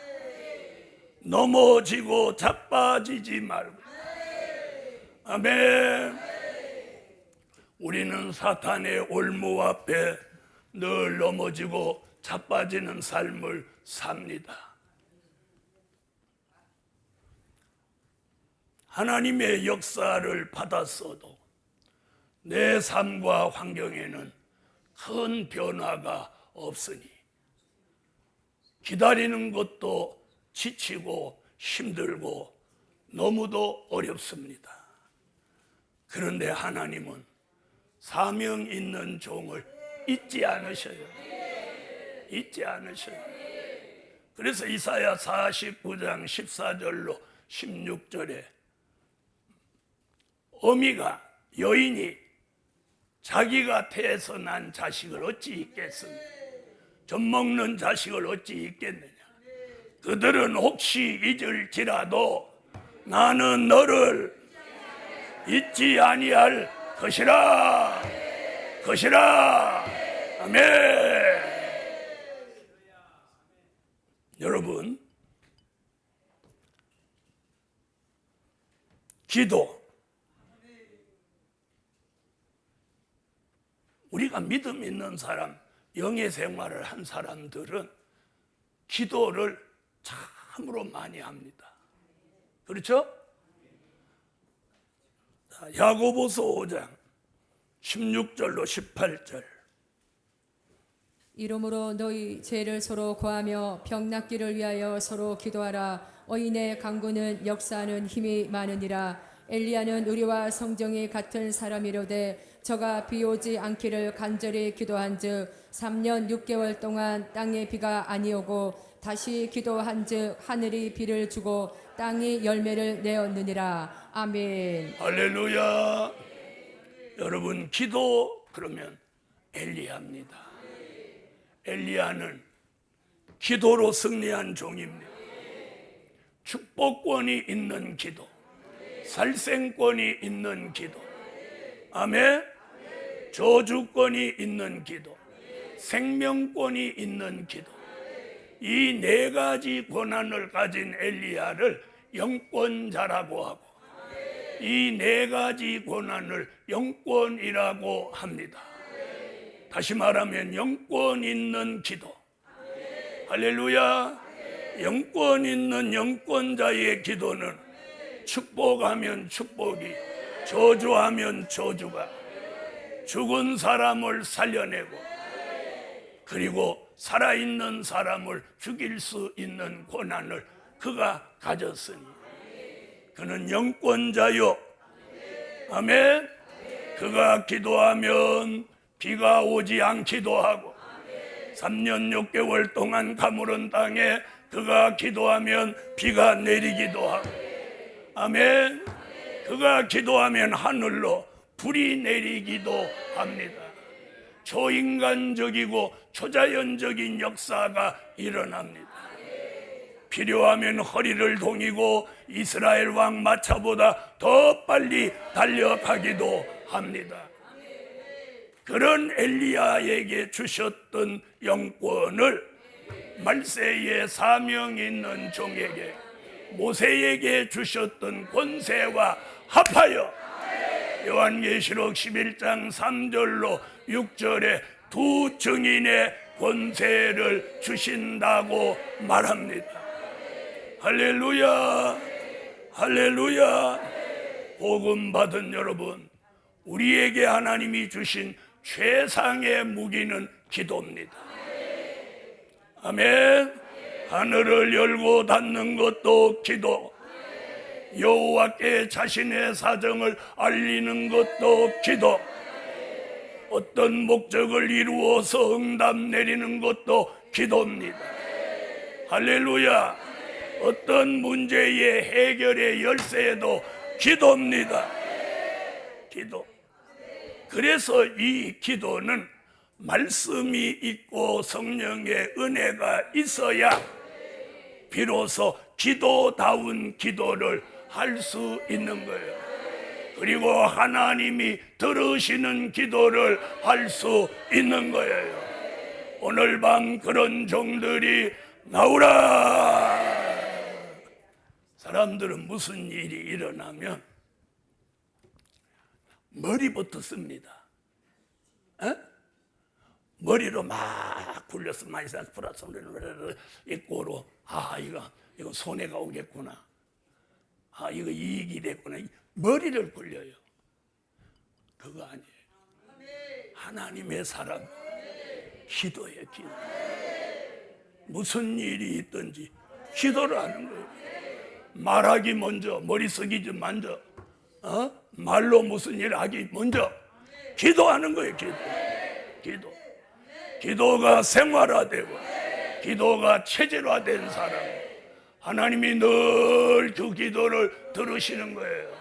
넘어지고 자빠지지 말고. 아멘. 우리는 사탄의 올무 앞에 늘 넘어지고 자빠지는 삶을 삽니다. 하나님의 역사를 받았어도 내 삶과 환경에는 큰 변화가 없으니 기다리는 것도 지치고 힘들고 너무도 어렵습니다. 그런데 하나님은 사명 있는 종을 잊지 않으셔요. 잊지 않으셔요. 그래서 이사야 49장 14절로 16절에 어미가 여인이 자기가 태에서 난 자식을 어찌 잊겠습니까? 젖먹는 자식을 어찌 잊겠느냐? 그들은 혹시 잊을지라도 나는 너를 잊지 아니할 것이라. 것이라. 아멘. 여러분, 기도. 우리가 믿음 있는 사람, 영의 생활을 한 사람들은 기도를 참으로 많이 합니다. 그렇죠? 야고보서 5장 16절로 18절. 이러므로 너희 죄를 서로 고하며 병 낫기를 위하여 서로 기도하라. 어인의 강구는 역사하는 힘이 많으니라. 엘리야는 우리와 성정이 같은 사람이로되 저가 비 오지 않기를 간절히 기도한즉 3년 6개월 동안 땅에 비가 아니오고 다시 기도한즉 하늘이 비를 주고 땅이 열매를 내었느니라. 아멘. 할렐루야. 여러분, 기도 그러면 엘리야입니다. 엘리야는 기도로 승리한 종입니다. 축복권이 있는 기도, 살생권이 있는 기도, 아멘. 저주권이 있는 기도, 생명권이 있는 기도, 이 네 가지 권한을 가진 엘리야를 영권자라고 하고 이 네 가지 권한을 영권이라고 합니다. 다시 말하면 영권 있는 기도. 할렐루야. 영권 있는 영권자의 기도는 축복하면 축복이, 저주하면 저주가, 죽은 사람을 살려내고 그리고 살아있는 사람을 죽일 수 있는 권한을 그가 가졌으니 그는 영권자요. 아멘. 그가 기도하면 비가 오지 않기도 하고 3년 6개월 동안 가물은 땅에 그가 기도하면 비가 내리기도 하고 아멘. 그가 기도하면 하늘로 불이 내리기도 합니다. 초인간적이고 초자연적인 역사가 일어납니다. 필요하면 허리를 동이고 이스라엘 왕 마차보다 더 빨리 달려가기도 합니다. 그런 엘리야에게 주셨던 영권을 말세의 사명 있는 종에게, 모세에게 주셨던 권세와 합하여 요한계시록 11장 3절로 6절에 두 증인의 권세를 주신다고 말합니다. 할렐루야. 할렐루야. 복음 받은 여러분, 우리에게 하나님이 주신 최상의 무기는 기도입니다. 아멘. 하늘을 열고 닫는 것도 기도, 여호와께 자신의 사정을 알리는 것도 기도, 어떤 목적을 이루어서 응답 내리는 것도 기도입니다. 할렐루야. 어떤 문제의 해결의 열쇠도 기도입니다. 기도. 그래서 이 기도는 말씀이 있고 성령의 은혜가 있어야 비로소 기도다운 기도를 할 수 있는 거예요. 그리고 하나님이 들으시는 기도를 할 수 있는 거예요. 오늘 밤 그런 종들이 나오라. 사람들은 무슨 일이 일어나면 머리부터 씁니다. 머리로 막 굴려서 많이 사 플러스 입고로 이거 손해가 오겠구나. 이거 이익이 됐구나. 머리를 굴려요. 그거 아니에요. 하나님의 사람 기도해 기도. 무슨 일이 있든지 기도를 하는 거예요. 말하기 먼저, 머리 쓰기 먼저, 말로 무슨 일 하기 먼저 기도하는 거예요. 기도. 기도가 생활화되고 기도가 체질화된 사람, 하나님이 늘 그 기도를 들으시는 거예요.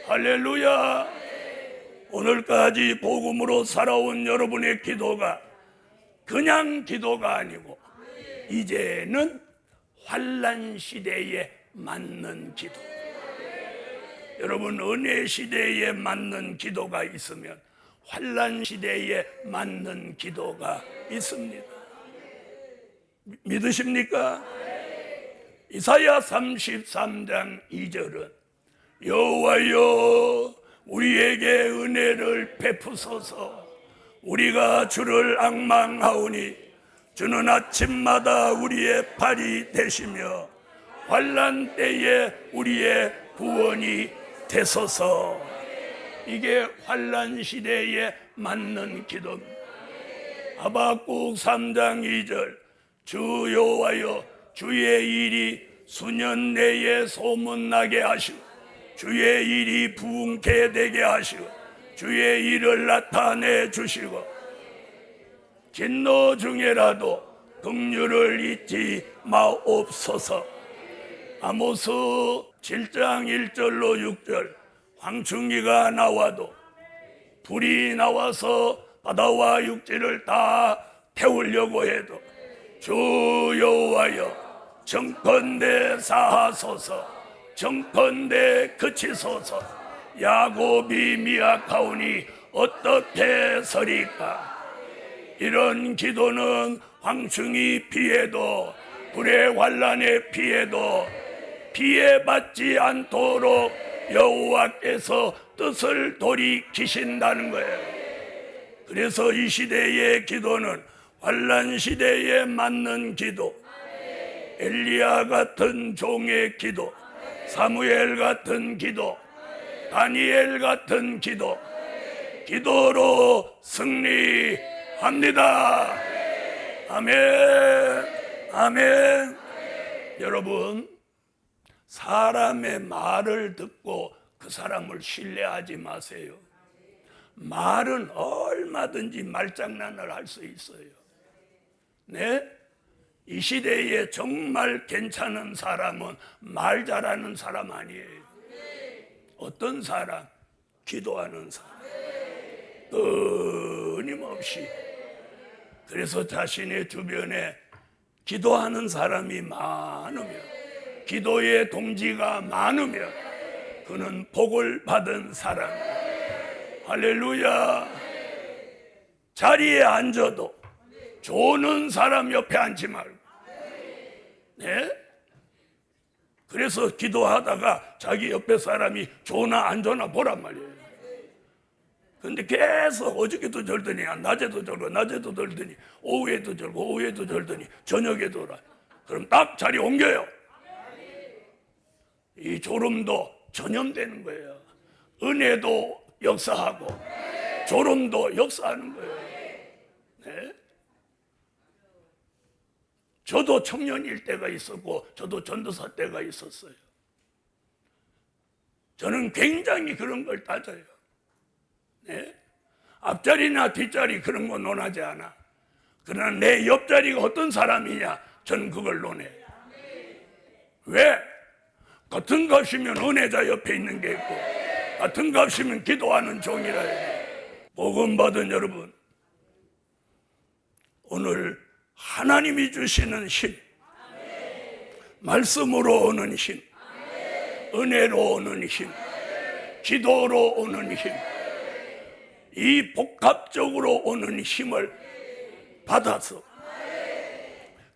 할렐루야. 오늘까지 복음으로 살아온 여러분의 기도가 그냥 기도가 아니고 이제는 환난 시대에 맞는 기도. 여러분, 은혜 시대에 맞는 기도가 있으면 환난 시대에 맞는 기도가 있습니다. 믿으십니까? 이사야 33장 2절은 여호와여 우리에게 은혜를 베푸소서. 우리가 주를 앙망하오니 주는 아침마다 우리의 팔이 되시며 환난 때에 우리의 구원이 되소서. 이게 환난 시대에 맞는 기도입니다. 하박국 3장 2절 주 여호와여 주의 일이 수년 내에 소문나게 하시고 주의 일이 부흥케 되게 하시고 주의 일을 나타내 주시고 진노 중에라도 긍휼을 잊지 마옵소서. 아모스 7장 1절로 6절 황충기가 나와도 불이 나와서 바다와 육지를 다 태우려고 해도 주 여호와여 정컨대 사하소서. 정컨대 그치소서. 야곱이 미약하오니 어떻게 서리까. 이런 기도는 황충이 피해도 불의 환난에 피해도 피해받지 않도록 여호와께서 뜻을 돌이키신다는 거예요. 그래서 이 시대의 기도는 환난 시대에 맞는 기도, 엘리야 같은 종의 기도, 사무엘 같은 기도, 다니엘 같은 기도, 기도로 승리합니다. 아멘. 아멘. 여러분, 사람의 말을 듣고 그 사람을 신뢰하지 마세요. 말은 얼마든지 말장난을 할 수 있어요. 네? 이 시대에 정말 괜찮은 사람은 말 잘하는 사람 아니에요. 어떤 사람? 기도하는 사람. 끊임없이. 그래서 자신의 주변에 기도하는 사람이 많으면, 기도의 동지가 많으면 그는 복을 받은 사람. 할렐루야. 자리에 앉아도 조는 사람 옆에 앉지 말고. 네? 그래서 기도하다가 자기 옆에 사람이 조나 안 조나 보란 말이에요. 근데 계속 어저께도 절더니 낮에도 절고 낮에도 절더니 오후에도 절고 오후에도 절더니 저녁에도 오라. 그럼 딱 자리 옮겨요. 이 졸음도 전염되는 거예요. 은혜도 역사하고 졸음도 역사하는 거예요. 네? 저도 청년일 때가 있었고 저도 전도사 때가 있었어요. 저는 굉장히 그런 걸 따져요. 네? 앞자리나 뒷자리 그런 거 논하지 않아. 그러나 내 옆자리가 어떤 사람이냐, 저는 그걸 논해요. 왜? 같은 값이면 은혜자 옆에 있는 게 있고 같은 값이면 기도하는 종이라 해요. 복음 받은 여러분, 오늘 하나님이 주시는 힘, 말씀으로 오는 힘, 은혜로 오는 힘, 기도로 오는 힘, 이 복합적으로 오는 힘을 받아서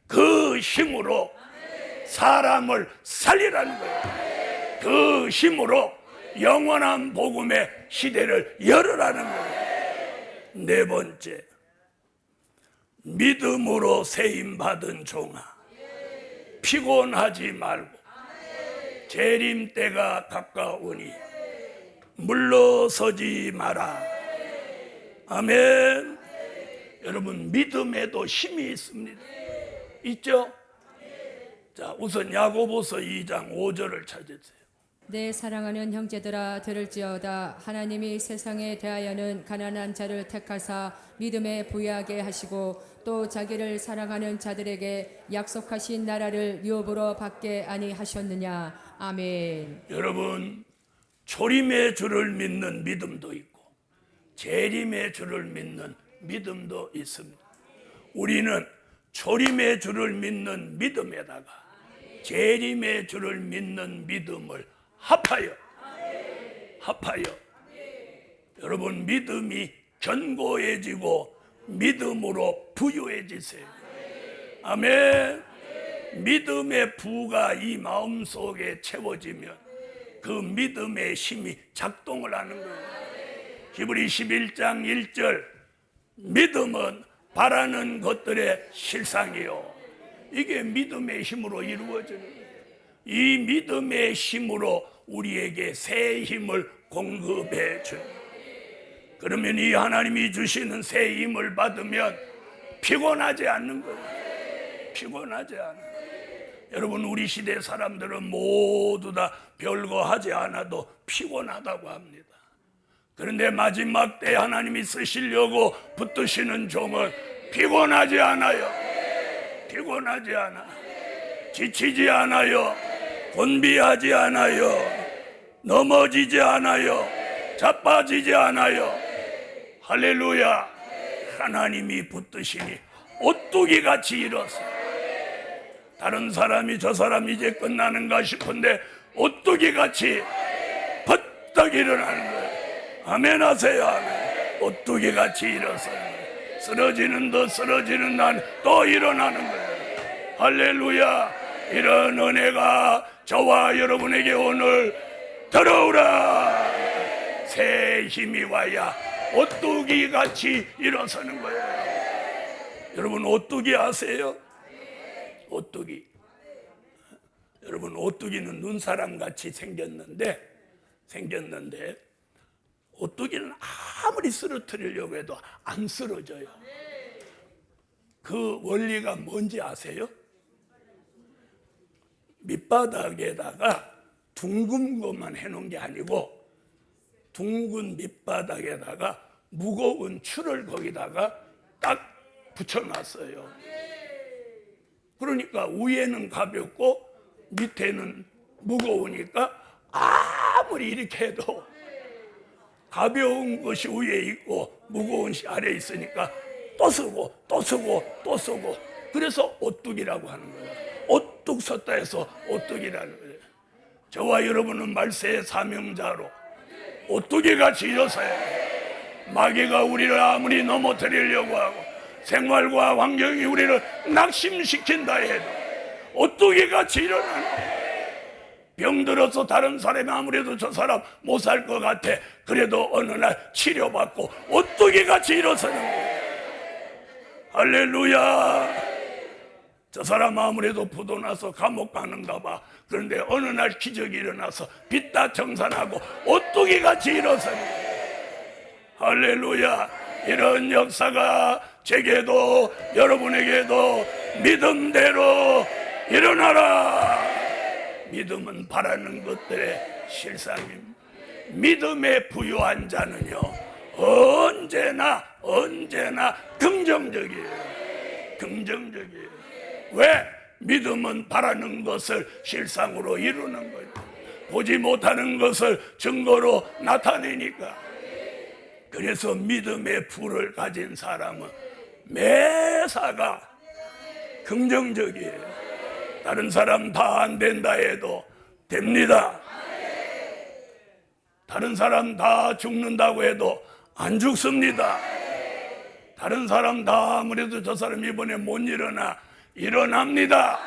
그 힘으로 사람을 살리라는 거예요. 그 힘으로 영원한 복음의 시대를 열으라는 거예요. 네 번째, 믿음으로 세임 받은 종아, 피곤하지 말고 재림 때가 가까우니 물러서지 마라. 아멘. 여러분, 믿음에도 힘이 있습니다. 있죠? 자, 우선 야고보서 2장 5절을 찾으세요. 내 사랑하는 형제들아 들을지어다. 하나님이 세상에 대하여는 가난한 자를 택하사 믿음에 부유하게 하시고 또 자기를 사랑하는 자들에게 약속하신 나라를 유업으로 받게 아니하셨느냐. 아멘. 여러분, 초림의 주를 믿는 믿음도 있고 재림의 주를 믿는 믿음도 있습니다. 우리는 초림의 주를 믿는 믿음에다가 재림의 주를 믿는 믿음을 합하여 여러분, 믿음이 견고해지고 믿음으로 부유해지세요. 아멘. 믿음의 부가 이 마음속에 채워지면 그 믿음의 힘이 작동을 하는 거예요. 히브리 11장 1절, 믿음은 바라는 것들의 실상이요. 이게 믿음의 힘으로 이루어지는 거예요. 이 믿음의 힘으로 우리에게 새 힘을 공급해 줘요. 그러면 이 하나님이 주시는 새 힘을 받으면 피곤하지 않는 거예요. 피곤하지 않아요. 여러분, 우리 시대 사람들은 모두 다 별거 하지 않아도 피곤하다고 합니다. 그런데 마지막 때 하나님이 쓰시려고 붙드시는 종은 피곤하지 않아요. 피곤하지 않아. 지치지 않아요. 곤비하지 않아요. 넘어지지 않아요. 자빠지지 않아요. 할렐루야. 하나님이 붙드시니 오뚜기 같이 일어서요. 다른 사람이 저 사람 이제 끝나는가 싶은데 오뚜기 같이 버떡 일어나는 거예요. 아멘 하세요. 아멘. 오뚜기 같이 일어서요. 쓰러지는 더 쓰러지는 난 또 일어나는 거예요. 할렐루야. 이런 은혜가 저와 여러분에게 오늘 들어오라. 새 힘이 와야 오뚜기 같이 일어서는 거예요. 여러분, 오뚜기 아세요? 오뚜기. 여러분, 오뚜기는 눈사람 같이 생겼는데 오뚜기는 아무리 쓰러뜨리려고 해도 안 쓰러져요. 그 원리가 뭔지 아세요? 밑바닥에다가 둥근 것만 해놓은 게 아니고 둥근 밑바닥에다가 무거운 줄을 거기다가 딱 붙여놨어요. 그러니까 위에는 가볍고 밑에는 무거우니까 아무리 이렇게 해도 가벼운 것이 위에 있고 무거운 것이 아래에 있으니까 또 쓰고 또 쓰고 또 쓰고, 그래서 오뚜기라고 하는 거예요. 오뚝 섰다 해서 오뚜기라는 거예요. 저와 여러분은 말세의 사명자로 오뚜기같이 일어서야 해요. 마귀가 우리를 아무리 넘어뜨리려고 하고 생활과 환경이 우리를 낙심시킨다 해도 오뚜기같이 일어나는 거예요. 병들어서 다른 사람이 아무래도 저 사람 못 살 것 같아. 그래도 어느 날 치료받고 오뚜기같이 일어서는 거예요. 할렐루야. 저 사람 아무래도 부도나서 감옥 가는가 봐. 그런데 어느 날 기적이 일어나서 빚 다 청산하고 오뚜기같이 일어서는 거예요. 할렐루야. 이런 역사가 제게도 여러분에게도 믿음대로 일어나라. 믿음은 바라는 것들의 실상입니다. 믿음에 부유한 자는요 언제나 긍정적이에요. 왜? 믿음은 바라는 것을 실상으로 이루는 거예요. 보지 못하는 것을 증거로 나타내니까. 그래서 믿음의 부를 가진 사람은 매사가 긍정적이에요. 다른 사람 다 안 된다 해도 됩니다. 다른 사람 다 죽는다고 해도 안 죽습니다. 다른 사람 다 아무래도 저 사람 이번에 못 일어납니다.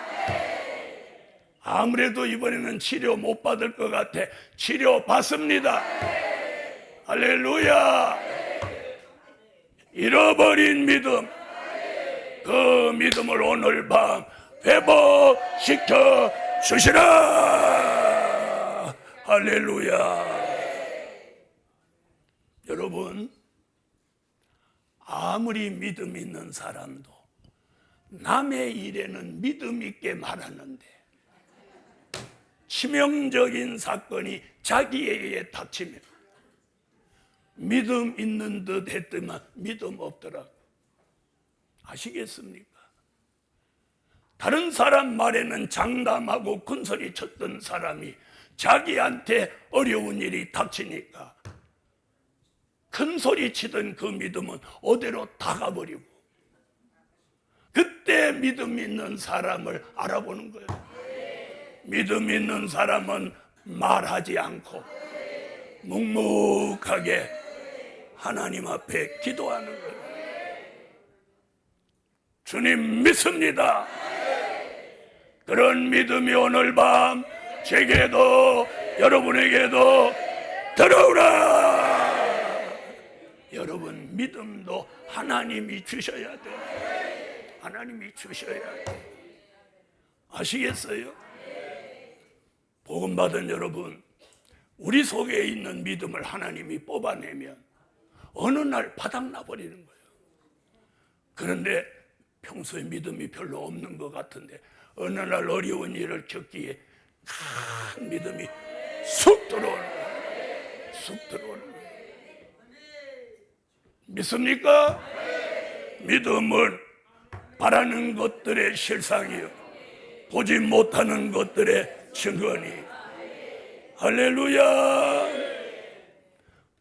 아무래도 이번에는 치료 못 받을 것 같아. 치료 받습니다. 할렐루야. 잃어버린 믿음, 그 믿음을 오늘 밤 회복시켜 주시라. 할렐루야. 여러분, 아무리 믿음 있는 사람도 남의 일에는 믿음 있게 말하는데 치명적인 사건이 자기에게 닥치면 믿음 있는 듯 했더만 믿음 없더라고. 아시겠습니까? 다른 사람 말에는 장담하고 큰소리 쳤던 사람이 자기한테 어려운 일이 닥치니까 큰소리 치던 그 믿음은 어디로 다 가버리고, 그때 믿음 있는 사람을 알아보는 거예요. 믿음 있는 사람은 말하지 않고 묵묵하게 하나님 앞에 기도하는 거예요. 주님 믿습니다. 그런 믿음이 오늘 밤 제게도 여러분에게도 들어오라. 여러분, 믿음도 하나님이 주셔야 돼요. 하나님이 주셔야 돼요. 아시겠어요? 복음 받은 여러분, 우리 속에 있는 믿음을 하나님이 뽑아내면 어느 날 바닥나 버리는 거예요. 그런데 평소에 믿음이 별로 없는 것 같은데 어느 날 어려운 일을 겪기에 큰 믿음이 쑥 들어오는 거예요. 쑥 들어오는 거예요. 믿습니까? 믿음은 바라는 것들의 실상이요, 보지 못하는 것들의 증거니. 할렐루야.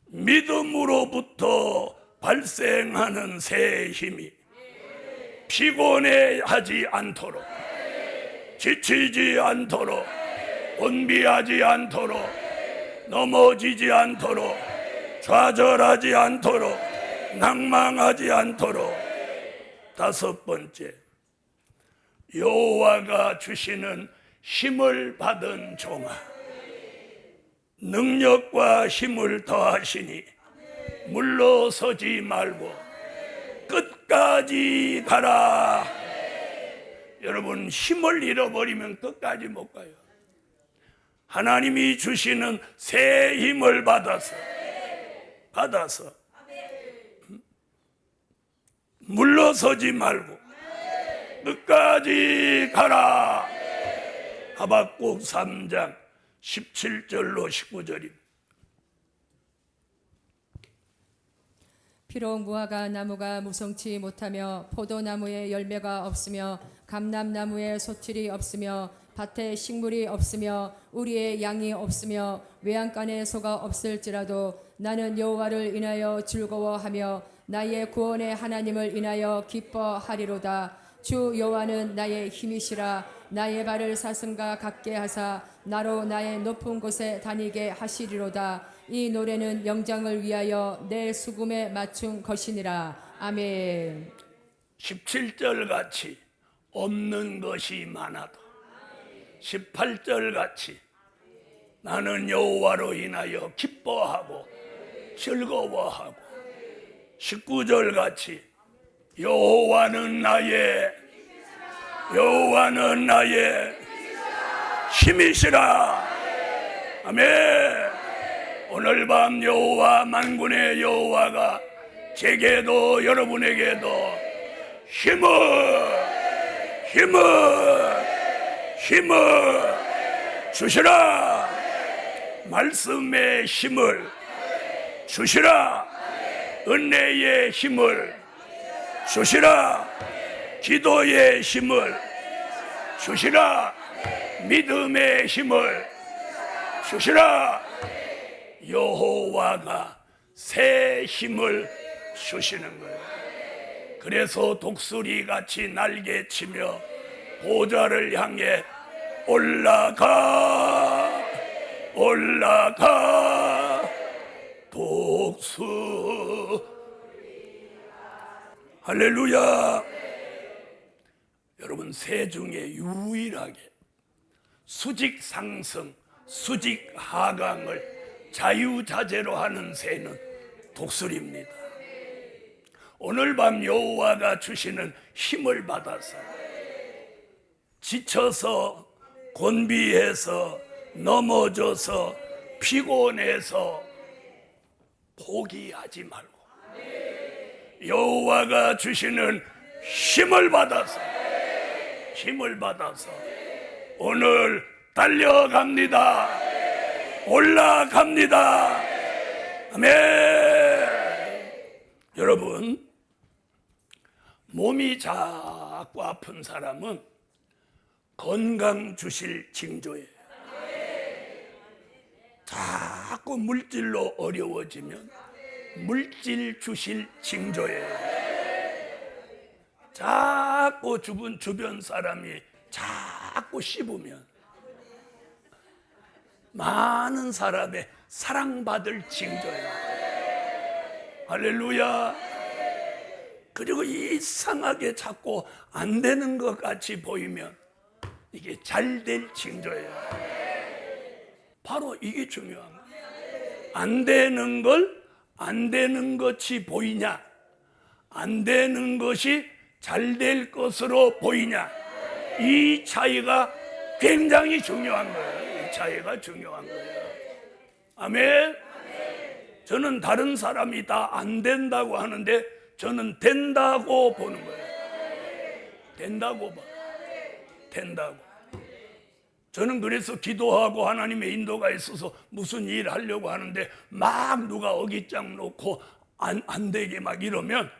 믿음으로부터 발생하는 새 힘이 피곤해하지 않도록, 지치지 않도록, 곤비하지 않도록, 넘어지지 않도록, 좌절하지 않도록, 낭망하지 않도록. 다섯 번째, 여호와가 주시는 힘을 받은 종아, 능력과 힘을 더하시니 물러서지 말고 끝까지 가라. 여러분, 힘을 잃어버리면 끝까지 못 가요. 하나님이 주시는 새 힘을 받아서 물러서지 말고 끝까지 가라. 하박국 3장 17절로 19절입니다. 비록 무화과 나무가 무성치 못하며 포도나무에 열매가 없으며 감람나무에 소출이 없으며 밭에 식물이 없으며 우리의 양이 없으며 외양간에 소가 없을지라도 나는 여호와를 인하여 즐거워하며 나의 구원의 하나님을 인하여 기뻐하리로다. 주 여호와는 나의 힘이시라. 나의 발을 사슴과 같게 하사 나로 나의 높은 곳에 다니게 하시리로다. 이 노래는 영장을 위하여 내 수금에 맞춘 것이니라. 아멘. 17절 같이 없는 것이 많아도 18절 같이 나는 여호와로 인하여 기뻐하고 즐거워하고 19절 같이 여호와는 나의 힘이시라. 아멘. 오늘 밤 여호와, 만군의 여호와가 제게도 여러분에게도 힘을 주시라. 말씀의 힘을 주시라. 은혜의 힘을 주시라. 기도의 힘을 주시라. 믿음의 힘을 주시라. 여호와가 새 힘을 주시는 거예요. 그래서 독수리같이 날개치며 보좌를 향해 올라가 독수. 할렐루야. 여러분, 새 중에 유일하게 수직 상승, 수직 하강을 자유자재로 하는 새는 독수리입니다. 오늘 밤 여호와가 주시는 힘을 받아서 지쳐서 곤비해서 넘어져서 피곤해서 포기하지 말고 여호와가 주시는 힘을 받아서 오늘 달려갑니다. 올라갑니다. 아멘. 여러분, 몸이 자꾸 아픈 사람은 건강 주실 징조예요. 자꾸 물질로 어려워지면 물질 주실 징조예요. 자꾸 주변 사람이 자꾸 씹으면 많은 사람의 사랑받을 징조예요. 할렐루야. 그리고 이상하게 자꾸 안 되는 것 같이 보이면 이게 잘 될 징조예요. 바로 이게 중요한 거예요. 안 되는 걸 안 되는 것이 보이냐, 안 되는 것이 잘 될 것으로 보이냐, 이 차이가 굉장히 중요한 거예요. 이 차이가 중요한 거예요. 아멘. 저는 다른 사람이 다 안 된다고 하는데 저는 된다고 보는 거예요. 된다고 봐. 된다고. 저는 그래서 기도하고 하나님의 인도가 있어서 무슨 일 하려고 하는데 막 누가 어깃장 놓고 안 되게 막 이러면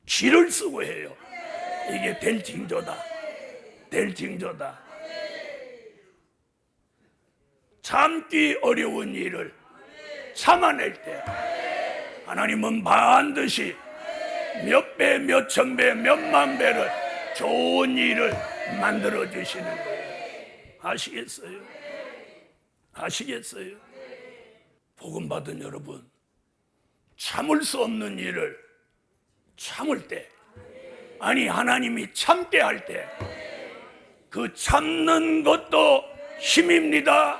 기를 쓰고 해요. 이게 될 징조다. 될 징조다. 참기 어려운 일을 참아낼 때 하나님은 반드시 몇 배, 몇 천 배, 몇만 배를 좋은 일을 만들어 주시는 거예요. 아시겠어요? 아시겠어요? 복음 받은 여러분, 참을 수 없는 일을 참을 때, 아니 하나님이 참게 할 때, 그 참는 것도 힘입니다.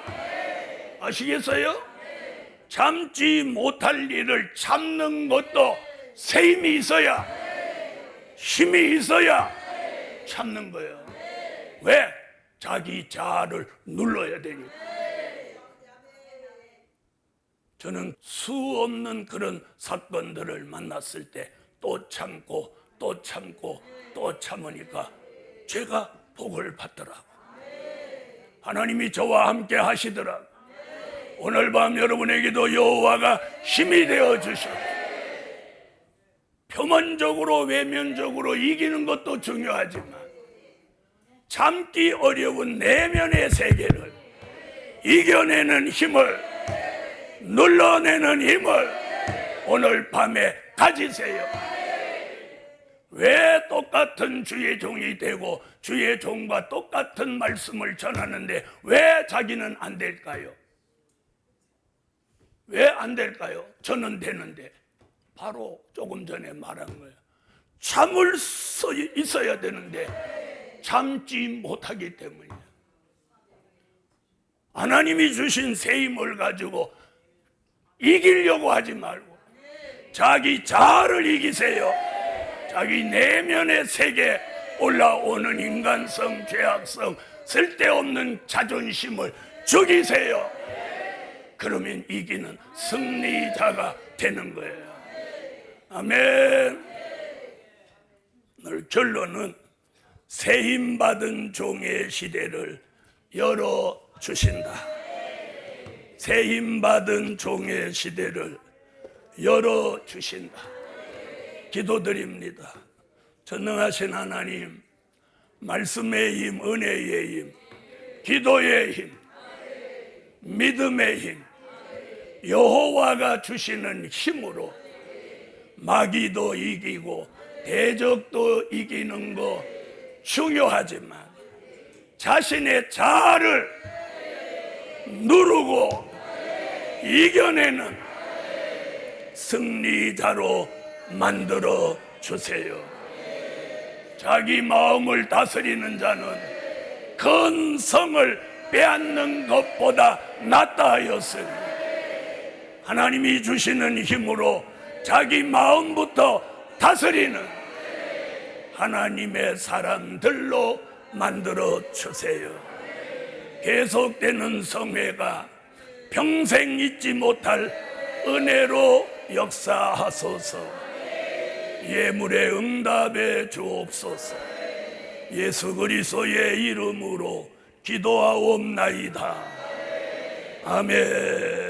아시겠어요? 참지 못할 일을 참는 것도 새 힘이 있어야, 힘이 있어야 참는 거예요. 왜? 자기 자아를 눌러야 되니까. 저는 수 없는 그런 사건들을 만났을 때 또 참고 또 참고 또 참으니까 제가 복을 받더라고. 하나님이 저와 함께 하시더라고. 오늘 밤 여러분에게도 여호와가 힘이 되어 주시고, 표면적으로 외면적으로 이기는 것도 중요하지만 참기 어려운 내면의 세계를 이겨내는 힘을, 눌러내는 힘을 오늘 밤에 가지세요. 왜 똑같은 주의 종이 되고 주의 종과 똑같은 말씀을 전하는데 왜 자기는 안 될까요? 왜 안 될까요? 저는 되는데. 바로 조금 전에 말한 거예요. 참을 수 있어야 되는데 참지 못하기 때문이에요. 하나님이 주신 새 힘을 가지고 이기려고 하지 말고 자기 자아를 이기세요. 자기 내면의 세계에 올라오는 인간성, 죄악성, 쓸데없는 자존심을 죽이세요. 그러면 이기는 승리자가 되는 거예요. 아멘. 오늘 결론은 새 힘 받은 종의 시대를 열어주신다. 새 힘 받은 종의 시대를 열어주신다. 기도드립니다. 전능하신 하나님, 말씀의 힘, 은혜의 힘, 기도의 힘, 믿음의 힘, 여호와가 주시는 힘으로 마귀도 이기고 대적도 이기는 거 중요하지만 자신의 자아를 누르고 이겨내는 승리자로 만들어 주세요. 자기 마음을 다스리는 자는 큰 성을 빼앗는 것보다 낫다 하였으니 하나님이 주시는 힘으로 자기 마음부터 다스리는 하나님의 사람들로 만들어 주세요. 계속되는 성회가 평생 잊지 못할 은혜로 역사하소서. 예물의 응답해 주옵소서. 예수 그리스도의 이름으로 기도하옵나이다. 아멘.